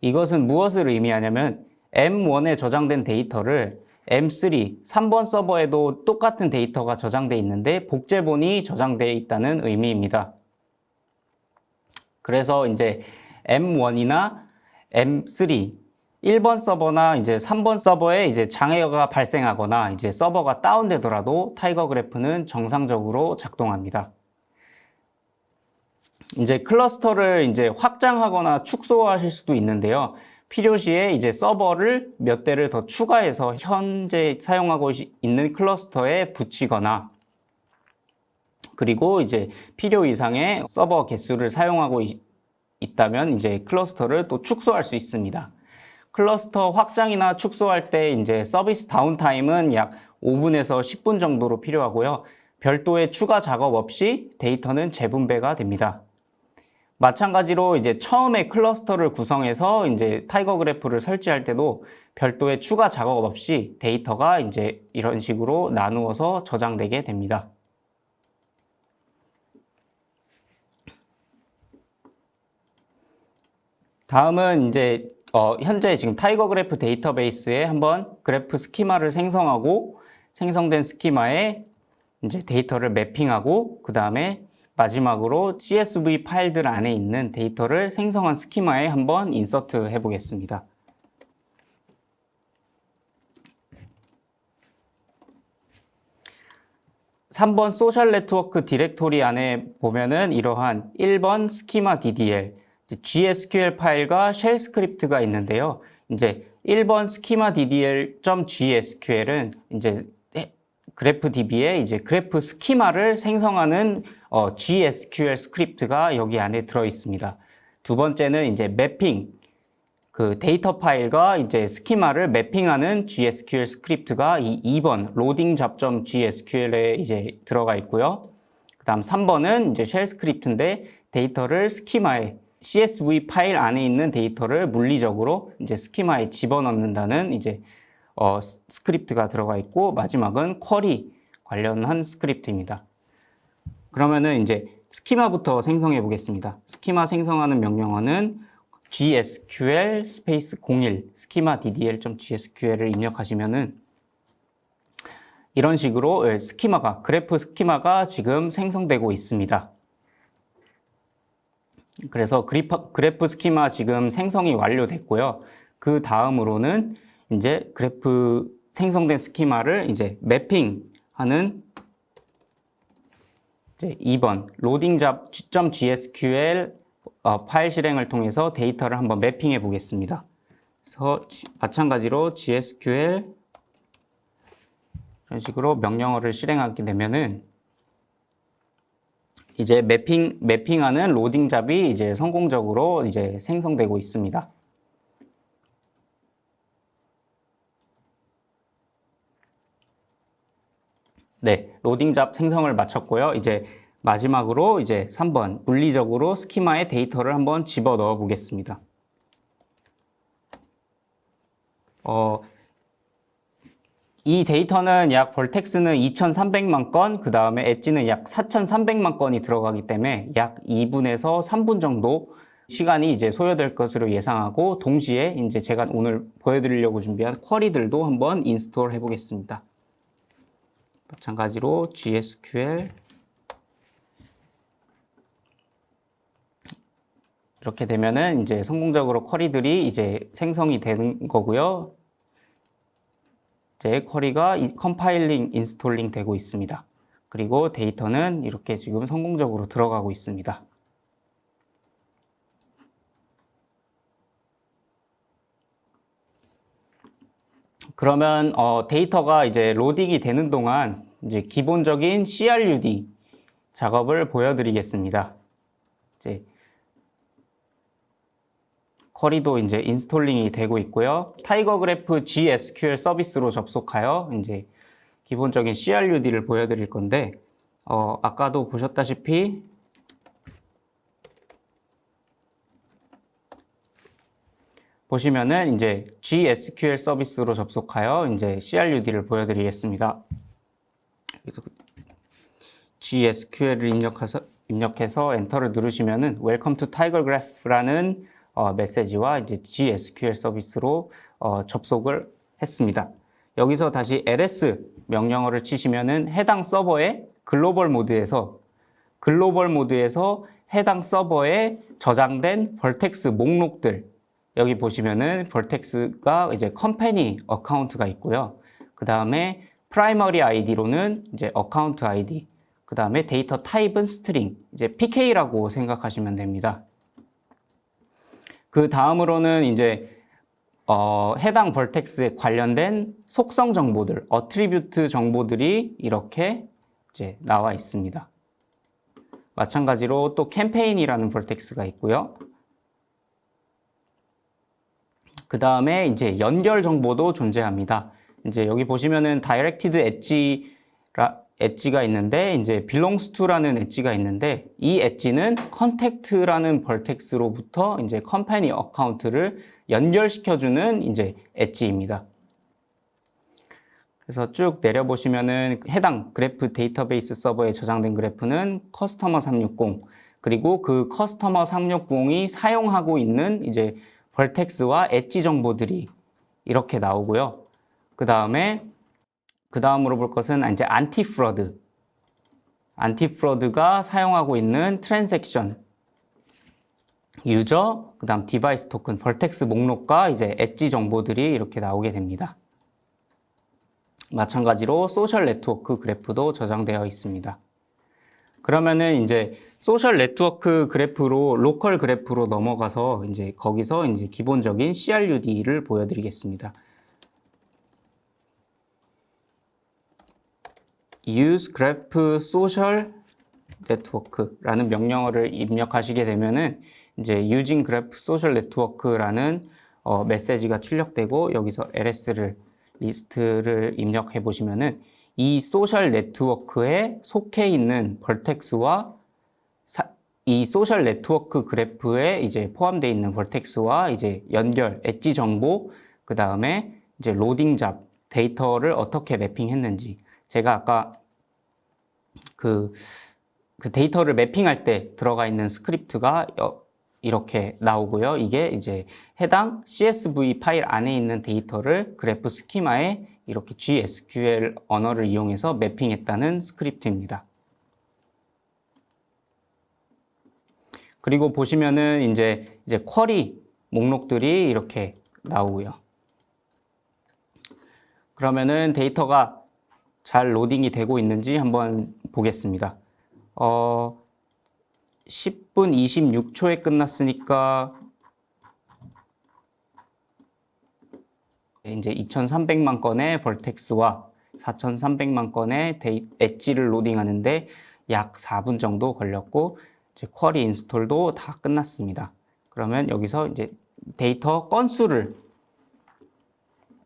이것은 무엇을 의미하냐면 M1에 저장된 데이터를 M3, 3번 서버에도 똑같은 데이터가 저장되어 있는데 복제본이 저장되어 있다는 의미입니다. 그래서 이제 M1이나 M3, 1번 서버나 이제 3번 서버에 이제 장애가 발생하거나 이제 서버가 다운되더라도 타이거 그래프는 정상적으로 작동합니다. 이제 클러스터를 이제 확장하거나 축소하실 수도 있는데요. 필요시에 이제 서버를 몇 대를 더 추가해서 현재 사용하고 있는 클러스터에 붙이거나 그리고 이제 필요 이상의 서버 개수를 사용하고 있다면 이제 클러스터를 또 축소할 수 있습니다. 클러스터 확장이나 축소할 때 이제 서비스 다운타임은 약 5분에서 10분 정도로 필요하고요. 별도의 추가 작업 없이 데이터는 재분배가 됩니다. 마찬가지로 이제 처음에 클러스터를 구성해서 이제 타이거 그래프를 설치할 때도 별도의 추가 작업 없이 데이터가 이제 이런 식으로 나누어서 저장되게 됩니다. 다음은 이제 현재 지금 타이거 그래프 데이터베이스에 한번 그래프 스키마를 생성하고 생성된 스키마에 이제 데이터를 매핑하고 그 다음에 마지막으로 CSV 파일들 안에 있는 데이터를 생성한 스키마에 한번 인서트 해 보겠습니다. 3번 소셜 네트워크 디렉토리 안에 보면은 이러한 1번 스키마 DDL, GSQL 파일과 쉘 스크립트가 있는데요. 이제 1번 스키마 DDL.GSQL은 이제 그래프DB에 이제 그래프 스키마를 생성하는 GSQL 스크립트가 여기 안에 들어 있습니다. 두 번째는 이제 매핑, 그 데이터 파일과 이제 스키마를 매핑하는 GSQL 스크립트가 이 2번 로딩 잡.점 GSQL에 이제 들어가 있고요. 그다음 3번은 이제 쉘 스크립트인데 데이터를 스키마에 CSV 파일 안에 있는 데이터를 물리적으로 이제 스키마에 집어넣는다는 이제 스크립트가 들어가 있고 마지막은 쿼리 관련한 스크립트입니다. 그러면은 이제 스키마부터 생성해 보겠습니다. 스키마 생성하는 명령어는 GSQL 스페이스 01 스키마 ddl.gsql을 입력하시면은 이런 식으로 스키마가 그래프 스키마가 지금 생성되고 있습니다. 그래서 그래프 스키마 지금 생성이 완료됐고요. 그 다음으로는 이제 그래프 생성된 스키마를 이제 매핑하는 이제 2번 loading.gsql 파일 실행을 통해서 데이터를 한번 매핑해 보겠습니다. 그래서 마찬가지로 GSQL 이런 식으로 명령어를 실행하게 되면은 이제 매핑하는 로딩 잡이 이제 성공적으로 이제 생성되고 있습니다. 네, 로딩 잡 생성을 마쳤고요. 이제 마지막으로 이제 3번 물리적으로 스키마에 데이터를 한번 집어 넣어 보겠습니다. 이 데이터는 약 벌텍스는 2300만 건, 그 다음에 엣지는 약 4300만 건이 들어가기 때문에 약 2분에서 3분 정도 시간이 이제 소요될 것으로 예상하고 동시에 이제 제가 오늘 보여드리려고 준비한 쿼리들도 한번 인스톨 해 보겠습니다. 마찬가지로 GSQL 이렇게 되면은 이제 성공적으로 쿼리들이 이제 생성이 되는 거고요. 이제 쿼리가 컴파일링, 인스톨링 되고 있습니다. 그리고 데이터는 이렇게 지금 성공적으로 들어가고 있습니다. 그러면 데이터가 이제 로딩이 되는 동안 이제 기본적인 CRUD 작업을 보여드리겠습니다. 이제 쿼리도 이제 인스톨링이 되고 있고요. 타이거 그래프 GSQL 서비스로 접속하여 이제 기본적인 CRUD를 보여드릴 건데 아까도 보셨다시피 보시면은 이제 GSQL 서비스로 접속하여 이제 CRUD를 보여드리겠습니다. 그래서 GSQL을 입력해서 엔터를 누르시면은 Welcome to Tiger Graph라는 메시지와 이제 GSQL 서비스로 접속을 했습니다. 여기서 다시 ls 명령어를 치시면은 해당 서버의 글로벌 모드에서 해당 서버에 저장된 벌텍스 목록들 여기 보시면은 벌텍스가 이제 컴퍼니 어카운트가 있고요. 그 다음에 프라이머리 아이디로는 이제 어카운트 아이디, 그 다음에 데이터 타입은 스트링, 이제 PK라고 생각하시면 됩니다. 그 다음으로는 이제 해당 벌텍스에 관련된 속성 정보들, 어트리뷰트 정보들이 이렇게 이제 나와 있습니다. 마찬가지로 또 캠페인이라는 벌텍스가 있고요. 그 다음에 이제 연결 정보도 존재합니다. 이제 여기 보시면은 Directed 엣지가 있는데 이제 belongs to라는 엣지가 있는데 이 엣지는 contact라는 벌텍스로부터 이제 컴퍼니 어카운트를 연결시켜주는 이제 엣지입니다. 그래서 쭉 내려보시면은 해당 그래프 데이터베이스 서버에 저장된 그래프는 커스터머 360, 그리고 그 커스터머 360이 사용하고 있는 이제 벌텍스와 엣지 정보들이 이렇게 나오고요. 그 다음으로 볼 것은 이제 안티프로드. 안티프로드가 사용하고 있는 트랜잭션, 유저, 그 다음 디바이스 토큰, 벌텍스 목록과 이제 엣지 정보들이 이렇게 나오게 됩니다. 마찬가지로 소셜 네트워크 그래프도 저장되어 있습니다. 그러면은 이제 소셜 네트워크 그래프로 로컬 그래프로 넘어가서 이제 거기서 이제 기본적인 CRUD를 보여드리겠습니다. use graph social network라는 명령어를 입력하시게 되면은 이제 using graph social network라는 메시지가 출력되고 여기서 리스트를 입력해 보시면은 이 소셜 네트워크에 속해 있는 벌텍스와 이 소셜 네트워크 그래프에 이제 포함되어 있는 벌텍스와 이제 연결, 엣지 정보, 그 다음에 이제 로딩 잡, 데이터를 어떻게 매핑했는지 제가 아까 그 데이터를 매핑할 때 들어가 있는 스크립트가 이렇게 나오고요. 이게 이제 해당 CSV 파일 안에 있는 데이터를 그래프 스키마에 이렇게 GSQL 언어를 이용해서 매핑했다는 스크립트입니다. 그리고 보시면은 이제 쿼리 목록들이 이렇게 나오고요. 그러면은 데이터가 잘 로딩이 되고 있는지 한번 보겠습니다. 10분 26초에 끝났으니까 이제 2,300만 건의 벌텍스와 4,300만 건의 엣지를 로딩하는데 약 4분 정도 걸렸고 이제 쿼리 인스톨도 다 끝났습니다. 그러면 여기서 이제 데이터 건수를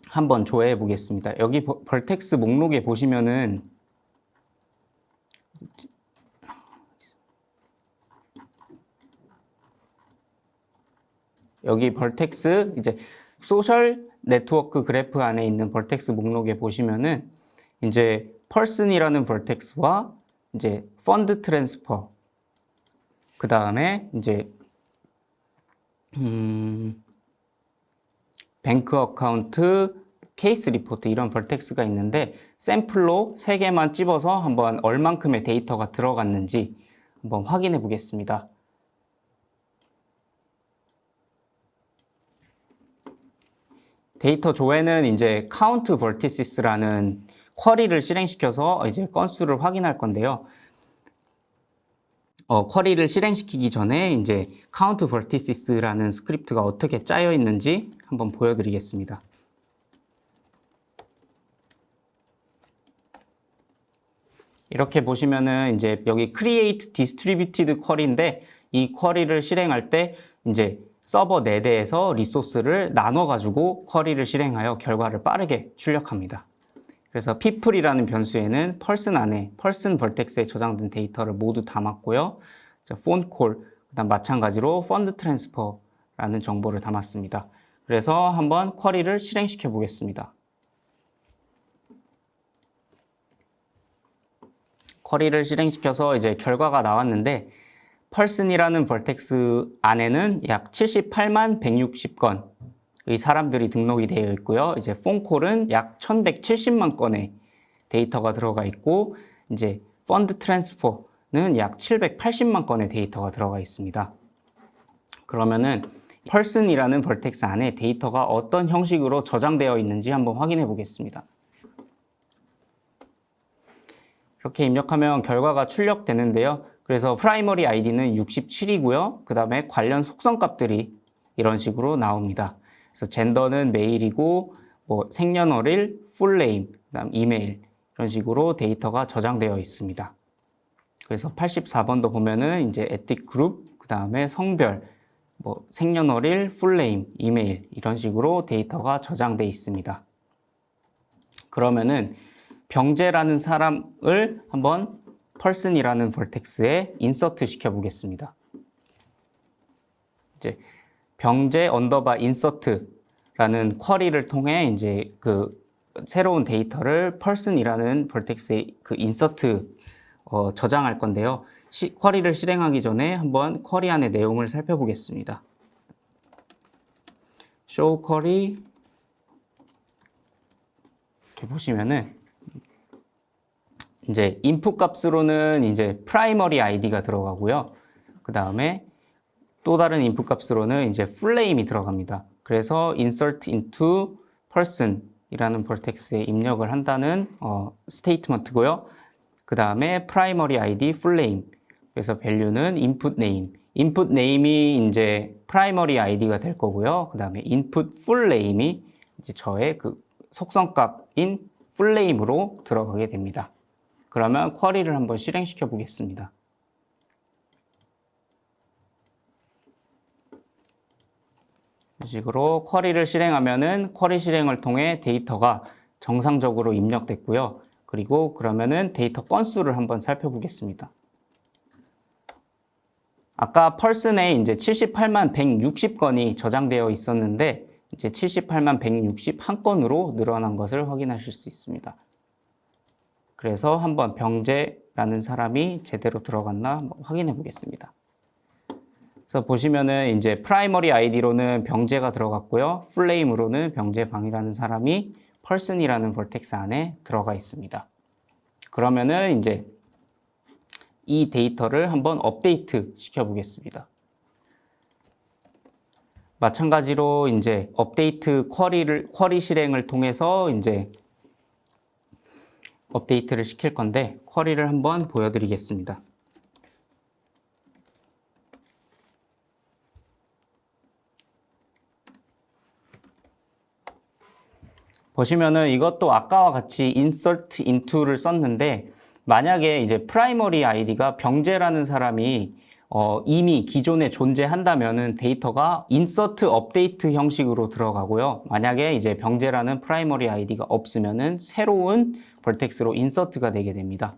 한번 조회해 보겠습니다. 여기 벌텍스 목록에 보시면은 여기 벌텍스 이제 소셜 네트워크 그래프 안에 있는 벌텍스 목록에 보시면은 이제 person이라는 벌텍스와 이제 펀드 트랜스퍼 그 다음에 이제 뱅크 어카운트 케이스 리포트 이런 벌텍스가 있는데 샘플로 3개만 찝어서 한번 얼만큼의 데이터가 들어갔는지 한번 확인해 보겠습니다. 데이터 조회는 이제 count vertices라는 쿼리를 실행시켜서 이제 건수를 확인할 건데요. 쿼리를 실행시키기 전에 이제 count vertices라는 스크립트가 어떻게 짜여 있는지 한번 보여드리겠습니다. 이렇게 보시면은 이제 여기 create distributed query인데 이 쿼리를 실행할 때 이제 서버 4대에서 리소스를 나눠가지고 쿼리를 실행하여 결과를 빠르게 출력합니다. 그래서 people이라는 변수에는 person 안에 person vertex에 저장된 데이터를 모두 담았고요. phone call, 그다음 마찬가지로 fund transfer라는 정보를 담았습니다. 그래서 한번 쿼리를 실행시켜 보겠습니다. 쿼리를 실행시켜서 이제 결과가 나왔는데 person이라는 벌텍스 안에는 약 78만 160건의 사람들이 등록이 되어 있고요. 이제 폰콜은 약 1170만 건의 데이터가 들어가 있고 이제 펀드 트랜스퍼는 약 780만 건의 데이터가 들어가 있습니다. 그러면은 person이라는 벌텍스 안에 데이터가 어떤 형식으로 저장되어 있는지 한번 확인해 보겠습니다. 이렇게 입력하면 결과가 출력되는데요. 그래서 프라이머리 아이디는 67이고요. 그 다음에 관련 속성 값들이 이런 식으로 나옵니다. 그래서 젠더는 메일이고 뭐 생년월일, 풀네임, 그다음 이메일 이런 식으로 데이터가 저장되어 있습니다. 그래서 84번도 보면은 이제 에틱 그룹, 그 다음에 성별, 뭐 생년월일, 풀네임, 이메일 이런 식으로 데이터가 저장되어 있습니다. 그러면은 병재라는 사람을 한번 person이라는 벌텍스에 인서트 시켜 보겠습니다. 이제 병재 언더바 인서트라는 쿼리를 통해 이제 그 새로운 데이터를 person이라는 벌텍스에 그 인서트 저장할 건데요. 쿼리를 실행하기 전에 한번 쿼리 안의 내용을 살펴보겠습니다. show 쿼리 이렇게 보시면은 이제 input 값으로는 이제 primary id가 들어가고요. 그 다음에 또 다른 input 값으로는 이제 fullname이 들어갑니다. 그래서 insert into person 이라는 vertex에 입력을 한다는 스테이트먼트고요. 그 다음에 primary id fullname. 그래서 value는 input name. input name이 이제 primary id가 될 거고요. 그 다음에 input fullname이 이제 저의 그 속성값인 fullname으로 들어가게 됩니다. 그러면 쿼리를 한번 실행시켜 보겠습니다. 이 식으로 쿼리를 실행하면은 쿼리 실행을 통해 데이터가 정상적으로 입력됐고요. 그리고 그러면은 데이터 건수를 한번 살펴보겠습니다. 아까 펄슨에 이제 78만 160건이 저장되어 있었는데 이제 78만 161건으로 늘어난 것을 확인하실 수 있습니다. 그래서 한번 병재라는 사람이 제대로 들어갔나 확인해 보겠습니다. 그래서 보시면은 이제 프라이머리 아이디로는 병재가 들어갔고요. 풀네임으로는 병재방이라는 사람이 person이라는 vertex 안에 들어가 있습니다. 그러면은 이제 이 데이터를 한번 업데이트 시켜 보겠습니다. 마찬가지로 이제 업데이트 쿼리 실행을 통해서 이제 업데이트를 시킬 건데 쿼리를 한번 보여드리겠습니다. 보시면은 이것도 아까와 같이 insert into를 썼는데 만약에 이제 primary id가 병재라는 사람이 이미 기존에 존재한다면은 데이터가 insert update 형식으로 들어가고요. 만약에 이제 병재라는 primary id가 없으면은 새로운 vertex로 insert가 되게 됩니다.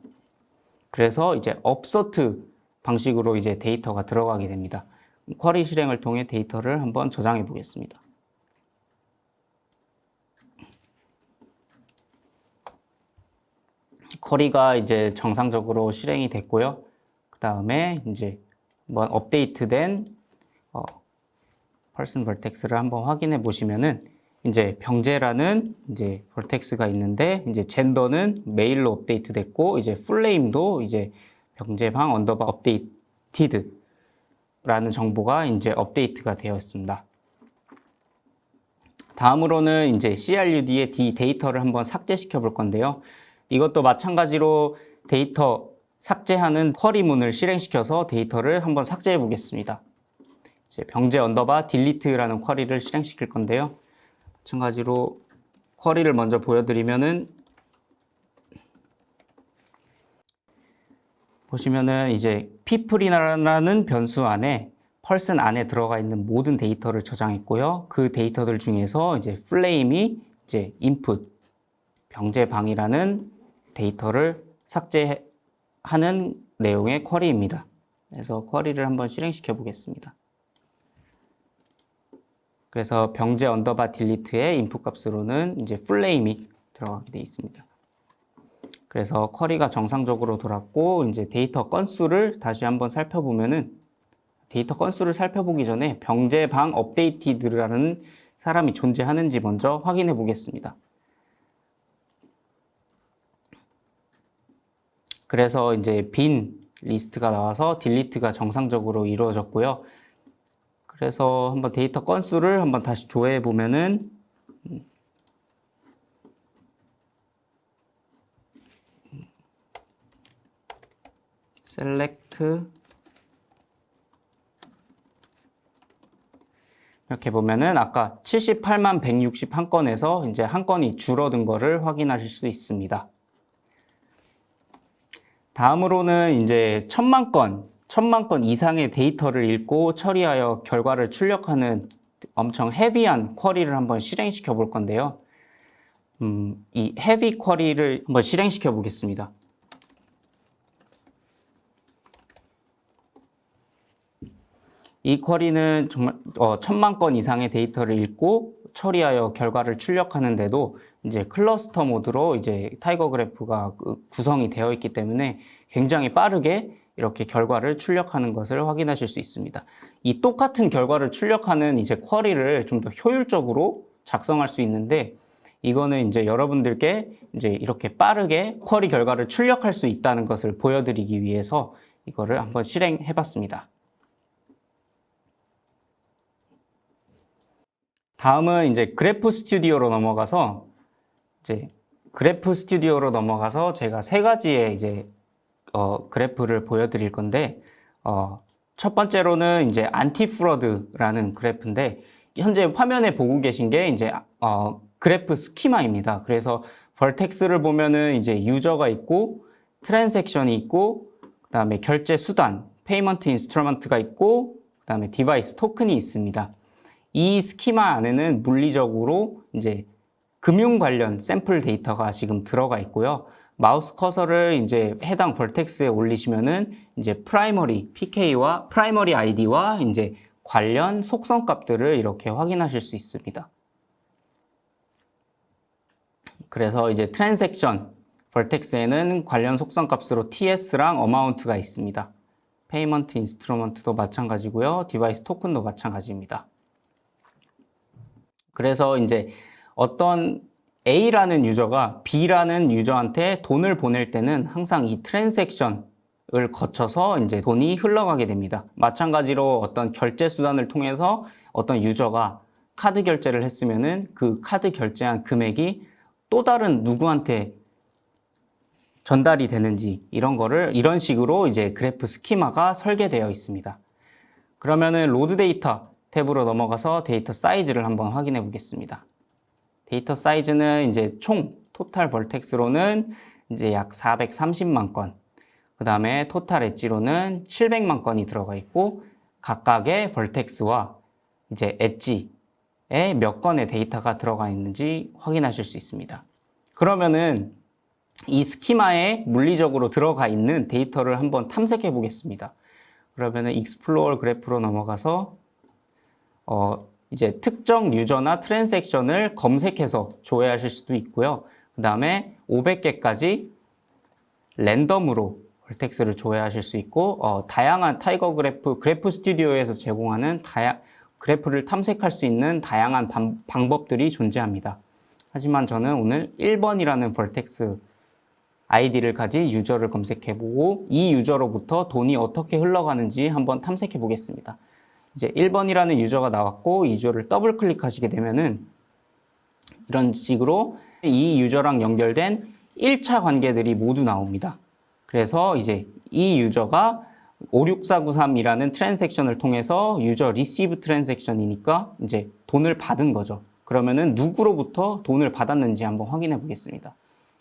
그래서 이제 upsert 방식으로 이제 데이터가 들어가게 됩니다. 쿼리 실행을 통해 데이터를 한번 저장해 보겠습니다. 쿼리가 이제 정상적으로 실행이 됐고요. 그 다음에 이제 한번 업데이트된 person vertex를 한번 확인해 보시면은 이제 병재라는 이제 vertex가 있는데 이제 젠더는 메일로 업데이트 됐고 이제 풀네임도 이제 병재방 언더바 업데이티드 라는 정보가 이제 업데이트가 되어 있습니다. 다음으로는 이제 CRUD의 데이터를 한번 삭제시켜 볼 건데요. 이것도 마찬가지로 데이터 삭제하는 쿼리문을 실행시켜서 데이터를 한번 삭제해 보겠습니다. 이제 병재 언더바 딜리트라는 쿼리를 실행시킬 건데요. 마찬가지로 쿼리를 먼저 보여드리면은 보시면은 이제 people이라는 변수 안에 person 안에 들어가 있는 모든 데이터를 저장했고요. 그 데이터들 중에서 이제 flame이 이제 input 병재방이라는 데이터를 삭제하는 내용의 쿼리입니다. 그래서 쿼리를 한번 실행시켜 보겠습니다. 그래서 병재 언더바 딜리트의 인풋 값으로는 이제 풀네임이 들어가게 되어 있습니다. 그래서 쿼리가 정상적으로 돌았고 이제 데이터 건수를 다시 한번 살펴보면은 데이터 건수를 살펴보기 전에 병재방 업데이티드라는 사람이 존재하는지 먼저 확인해 보겠습니다. 그래서 이제 빈 리스트가 나와서 딜리트가 정상적으로 이루어졌고요. 그래서 한번 데이터 건수를 한번 다시 조회해 보면은 select 이렇게 보면은 아까 78만 161건에서 이제 한 건이 줄어든 거를 확인하실 수 있습니다. 다음으로는 이제 1000만 건 이상의 데이터를 읽고 처리하여 결과를 출력하는 엄청 헤비한 쿼리를 한번 실행시켜 볼 건데요. 이 헤비 쿼리를 한번 실행시켜 보겠습니다. 이 쿼리는 정말 1000만 건 이상의 데이터를 읽고 처리하여 결과를 출력하는데도 이제 클러스터 모드로 이제 타이거 그래프가 구성이 되어 있기 때문에 굉장히 빠르게 이렇게 결과를 출력하는 것을 확인하실 수 있습니다. 이 똑같은 결과를 출력하는 이제 쿼리를 좀 더 효율적으로 작성할 수 있는데, 이거는 이제 여러분들께 이제 이렇게 빠르게 쿼리 결과를 출력할 수 있다는 것을 보여드리기 위해서 이거를 한번 실행해 봤습니다. 다음은 이제 그래프 스튜디오로 넘어가서 제가 세 가지의 이제 그래프를 보여드릴 건데, 첫 번째로는 이제 안티프로드라는 그래프인데, 현재 화면에 보고 계신 게 이제 그래프 스키마입니다. 그래서 벌텍스를 보면은 이제 유저가 있고, 트랜잭션이 있고, 그다음에 결제 수단, 페이먼트 인스트루먼트가 있고, 그다음에 디바이스 토큰이 있습니다. 이 스키마 안에는 물리적으로 이제 금융 관련 샘플 데이터가 지금 들어가 있고요. 마우스 커서를 이제 해당 벌텍스에 올리시면은 이제 프라이머리 PK와 프라이머리 아이디와 이제 관련 속성 값들을 이렇게 확인하실 수 있습니다. 그래서 이제 트랜잭션 벌텍스에는 관련 속성 값으로 TS랑 어마운트가 있습니다. 페이먼트 인스트루먼트도 마찬가지고요. 디바이스 토큰도 마찬가지입니다. 그래서 이제 어떤 A라는 유저가 B라는 유저한테 돈을 보낼 때는 항상 이 트랜잭션을 거쳐서 이제 돈이 흘러가게 됩니다. 마찬가지로 어떤 결제 수단을 통해서 어떤 유저가 카드 결제를 했으면은 그 카드 결제한 금액이 또 다른 누구한테 전달이 되는지 이런 식으로 이제 그래프 스키마가 설계되어 있습니다. 그러면은 로드 데이터 탭으로 넘어가서 데이터 사이즈를 한번 확인해 보겠습니다. 데이터 사이즈는 이제 총 토탈 벌텍스로는 이제 약 430만 건, 그 다음에 토탈 엣지로는 700만 건이 들어가 있고, 각각의 벌텍스와 이제 엣지에 몇 건의 데이터가 들어가 있는지 확인하실 수 있습니다. 그러면은 이 스키마에 물리적으로 들어가 있는 데이터를 한번 탐색해 보겠습니다. 그러면은 익스플로어 그래프로 넘어가서 이제 특정 유저나 트랜잭션을 검색해서 조회하실 수도 있고요. 그 다음에 500개까지 랜덤으로 벌텍스를 조회하실 수 있고, 다양한 타이거 그래프 스튜디오에서 제공하는 그래프를 탐색할 수 있는 다양한 방법들이 존재합니다. 하지만 저는 오늘 1번이라는 벌텍스 아이디를 가진 유저를 검색해보고 이 유저로부터 돈이 어떻게 흘러가는지 한번 탐색해 보겠습니다. 이제 1번이라는 유저가 나왔고, 이 유저를 더블 클릭하시게 되면은 이런 식으로 이 유저랑 연결된 1차 관계들이 모두 나옵니다. 그래서 이제 이 유저가 56493이라는 트랜잭션을 통해서 유저 리시브 트랜잭션이니까 이제 돈을 받은 거죠. 그러면은 누구로부터 돈을 받았는지 한번 확인해 보겠습니다.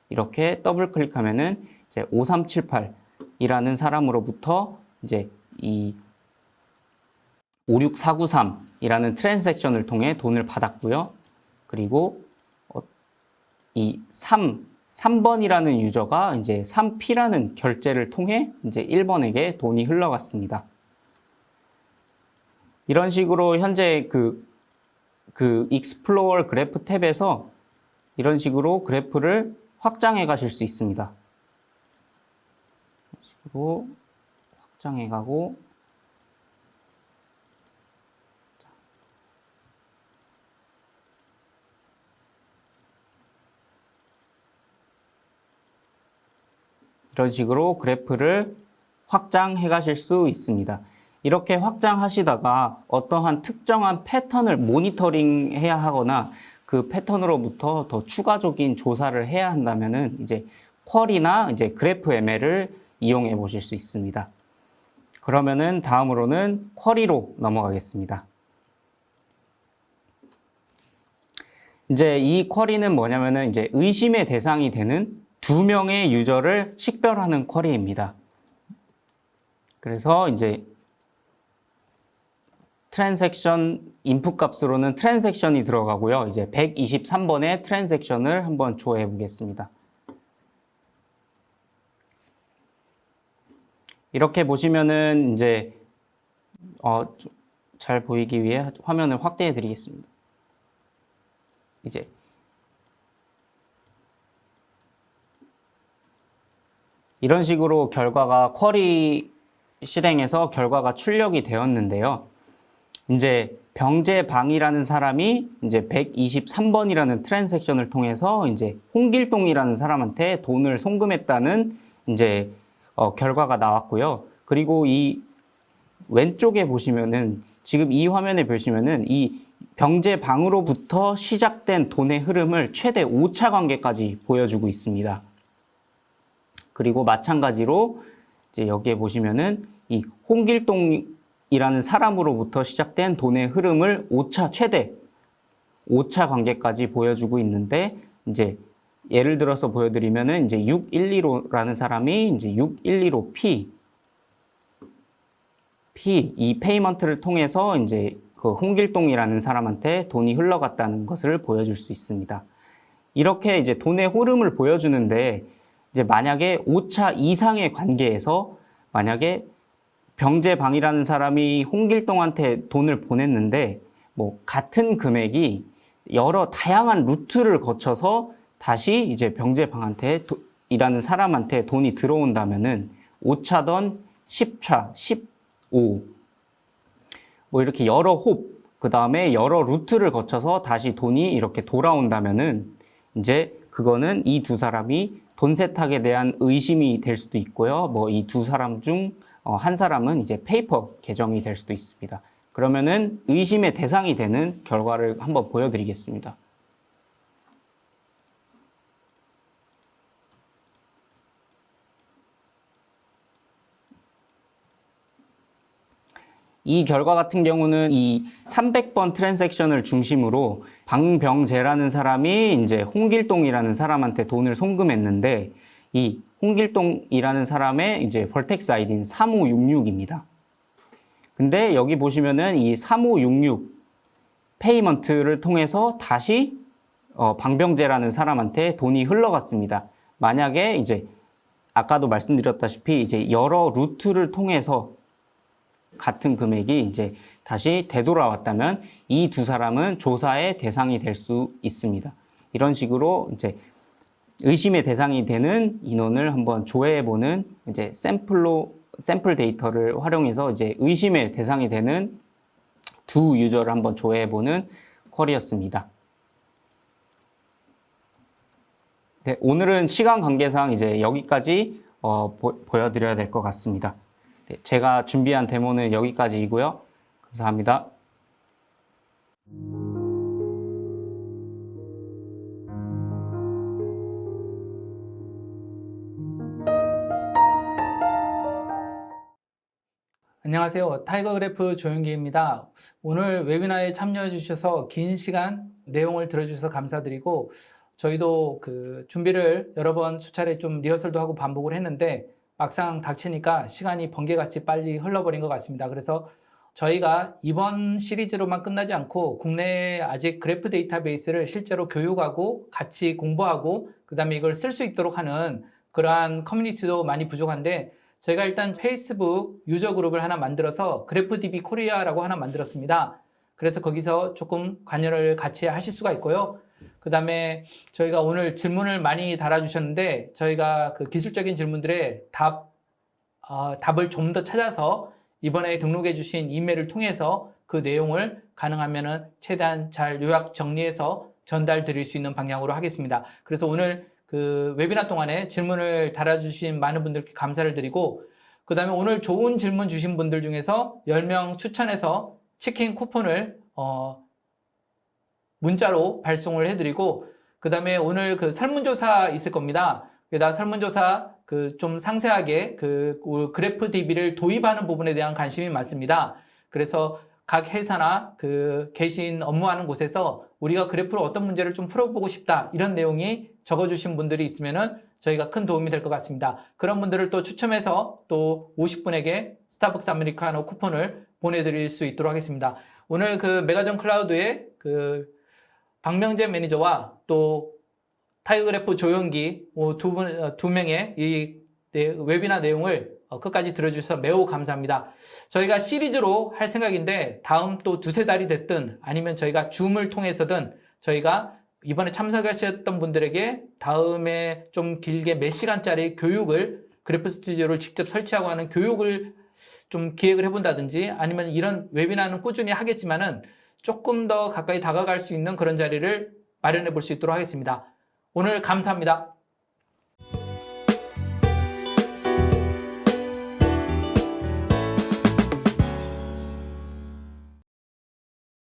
이렇게 더블 클릭하면은 이제 5378이라는 사람으로부터 이제 이 56493이라는 트랜잭션을 통해 돈을 받았고요. 그리고 이 3번이라는 유저가 이제 3P라는 결제를 통해 이제 1번에게 돈이 흘러갔습니다. 이런 식으로 현재 그 익스플로어 그래프 탭에서 이런 식으로 그래프를 확장해 가실 수 있습니다. 이런 식으로 확장해 가고, 이런 식으로 그래프를 확장해 가실 수 있습니다. 이렇게 확장하시다가 어떠한 특정한 패턴을 모니터링 해야 하거나 그 패턴으로부터 더 추가적인 조사를 해야 한다면은 이제 쿼리나 이제 그래프 ML을 이용해 보실 수 있습니다. 그러면은 다음으로는 쿼리로 넘어가겠습니다. 이제 이 쿼리는 뭐냐면은 이제 의심의 대상이 되는 2명의 유저를 식별하는 쿼리입니다. 그래서 이제 트랜잭션 인풋 값으로는 트랜잭션이 들어가고요. 이제 123번의 트랜잭션을 한번 조회해 보겠습니다. 이렇게 보시면은 이제 잘 보이기 위해 화면을 확대해 드리겠습니다. 이제 이런 식으로 결과가 쿼리 실행해서 결과가 출력이 되었는데요. 이제 병재방이라는 사람이 이제 123번이라는 트랜잭션을 통해서 이제 홍길동이라는 사람한테 돈을 송금했다는 이제 결과가 나왔고요. 그리고 이 왼쪽에 보시면은 지금 이 화면에 보시면은 이 병재방으로부터 시작된 돈의 흐름을 최대 오차 관계까지 보여주고 있습니다. 그리고 마찬가지로 이제 여기에 보시면은 이 홍길동이라는 사람으로부터 시작된 돈의 흐름을 최대 오차 관계까지 보여주고 있는데, 이제 예를 들어서 보여드리면은 이제 6115라는 사람이 이제 6115 이 페이먼트를 통해서 이제 그 홍길동이라는 사람한테 돈이 흘러갔다는 것을 보여줄 수 있습니다. 이렇게 이제 돈의 흐름을 보여주는데, 이제 만약에 오차 이상의 관계에서 만약에 병재방이라는 사람이 홍길동한테 돈을 보냈는데 뭐 같은 금액이 여러 다양한 루트를 거쳐서 다시 이제 병재방한테 일하는 사람한테 돈이 들어온다면은 5차던 10차, 15, 뭐 이렇게 여러 그 다음에 여러 루트를 거쳐서 다시 돈이 이렇게 돌아온다면은 이제 그거는 이 두 사람이 돈 세탁에 대한 의심이 될 수도 있고요. 뭐 이 두 사람 중 한 사람은 이제 페이퍼 계정이 될 수도 있습니다. 그러면은 의심의 대상이 되는 결과를 한번 보여드리겠습니다. 이 결과 같은 경우는 이 300번 트랜잭션을 중심으로 방병재라는 사람이 이제 홍길동이라는 사람한테 돈을 송금했는데, 이 홍길동이라는 사람의 이제 벌텍스 아이디는 3566입니다. 근데 여기 보시면은 이 3566 페이먼트를 통해서 다시 방병재라는 사람한테 돈이 흘러갔습니다. 만약에 이제 아까도 말씀드렸다시피 이제 여러 루트를 통해서 같은 금액이 이제 다시 되돌아왔다면 이 두 사람은 조사의 대상이 될 수 있습니다. 이런 식으로 이제 의심의 대상이 되는 인원을 한번 조회해보는 이제 샘플 데이터를 활용해서 이제 의심의 대상이 되는 두 유저를 한번 조회해보는 쿼리였습니다. 네, 오늘은 시간 관계상 이제 여기까지 보여드려야 될 것 같습니다. 네, 제가 준비한 데모는 여기까지이고요. 감사합니다. 안녕하세요. 타이거그래프 조영기입니다. 오늘 웨비나에 참여해 주셔서 긴 시간 내용을 들어주셔서 감사드리고, 저희도 그 준비를 여러 번 수차례 좀 리허설도 하고 반복을 했는데 막상 닥치니까 시간이 번개같이 빨리 흘러버린 것 같습니다. 그래서 저희가 이번 시리즈로만 끝나지 않고 국내에 아직 그래프 데이터베이스를 실제로 교육하고 같이 공부하고 그 다음에 이걸 쓸 수 있도록 하는 그러한 커뮤니티도 많이 부족한데, 저희가 일단 페이스북 유저 그룹을 하나 만들어서 그래프DB 코리아라고 하나 만들었습니다. 그래서 거기서 조금 관여를 같이 하실 수가 있고요. 그 다음에 저희가 오늘 질문을 많이 달아주셨는데, 저희가 그 기술적인 질문들의 답을 좀 더 찾아서 이번에 등록해 주신 이메일을 통해서 그 내용을 가능하면은 최대한 잘 요약 정리해서 전달 드릴 수 있는 방향으로 하겠습니다. 그래서 오늘 그 웨비나 동안에 질문을 달아주신 많은 분들께 감사를 드리고, 그 다음에 오늘 좋은 질문 주신 분들 중에서 10명 추천해서 치킨 쿠폰을 문자로 발송을 해드리고, 그 다음에 오늘 그 설문조사 있을 겁니다. 게다가 설문조사 그 좀 상세하게 그 그래프DB를 도입하는 부분에 대한 관심이 많습니다. 그래서 각 회사나 그 계신 업무하는 곳에서 우리가 그래프로 어떤 문제를 좀 풀어보고 싶다, 이런 내용이 적어주신 분들이 있으면은 저희가 큰 도움이 될 것 같습니다. 그런 분들을 또 추첨해서 또 50분에게 스타벅스 아메리카노 쿠폰을 보내드릴 수 있도록 하겠습니다. 오늘 그 메가전 클라우드의 그 박명재 매니저와 또 타이거그래프 조영기 두 명의 이 웨비나 내용을 끝까지 들어주셔서 매우 감사합니다. 저희가 시리즈로 할 생각인데 다음 또 두세 달이 됐든 아니면 저희가 줌을 통해서든 저희가 이번에 참석하셨던 분들에게 다음에 좀 길게 몇 시간짜리 교육을 그래프 스튜디오를 직접 설치하고 하는 교육을 좀 기획을 해본다든지 아니면 이런 웨비나는 꾸준히 하겠지만은 조금 더 가까이 다가갈 수 있는 그런 자리를 마련해 볼 수 있도록 하겠습니다. 오늘 감사합니다.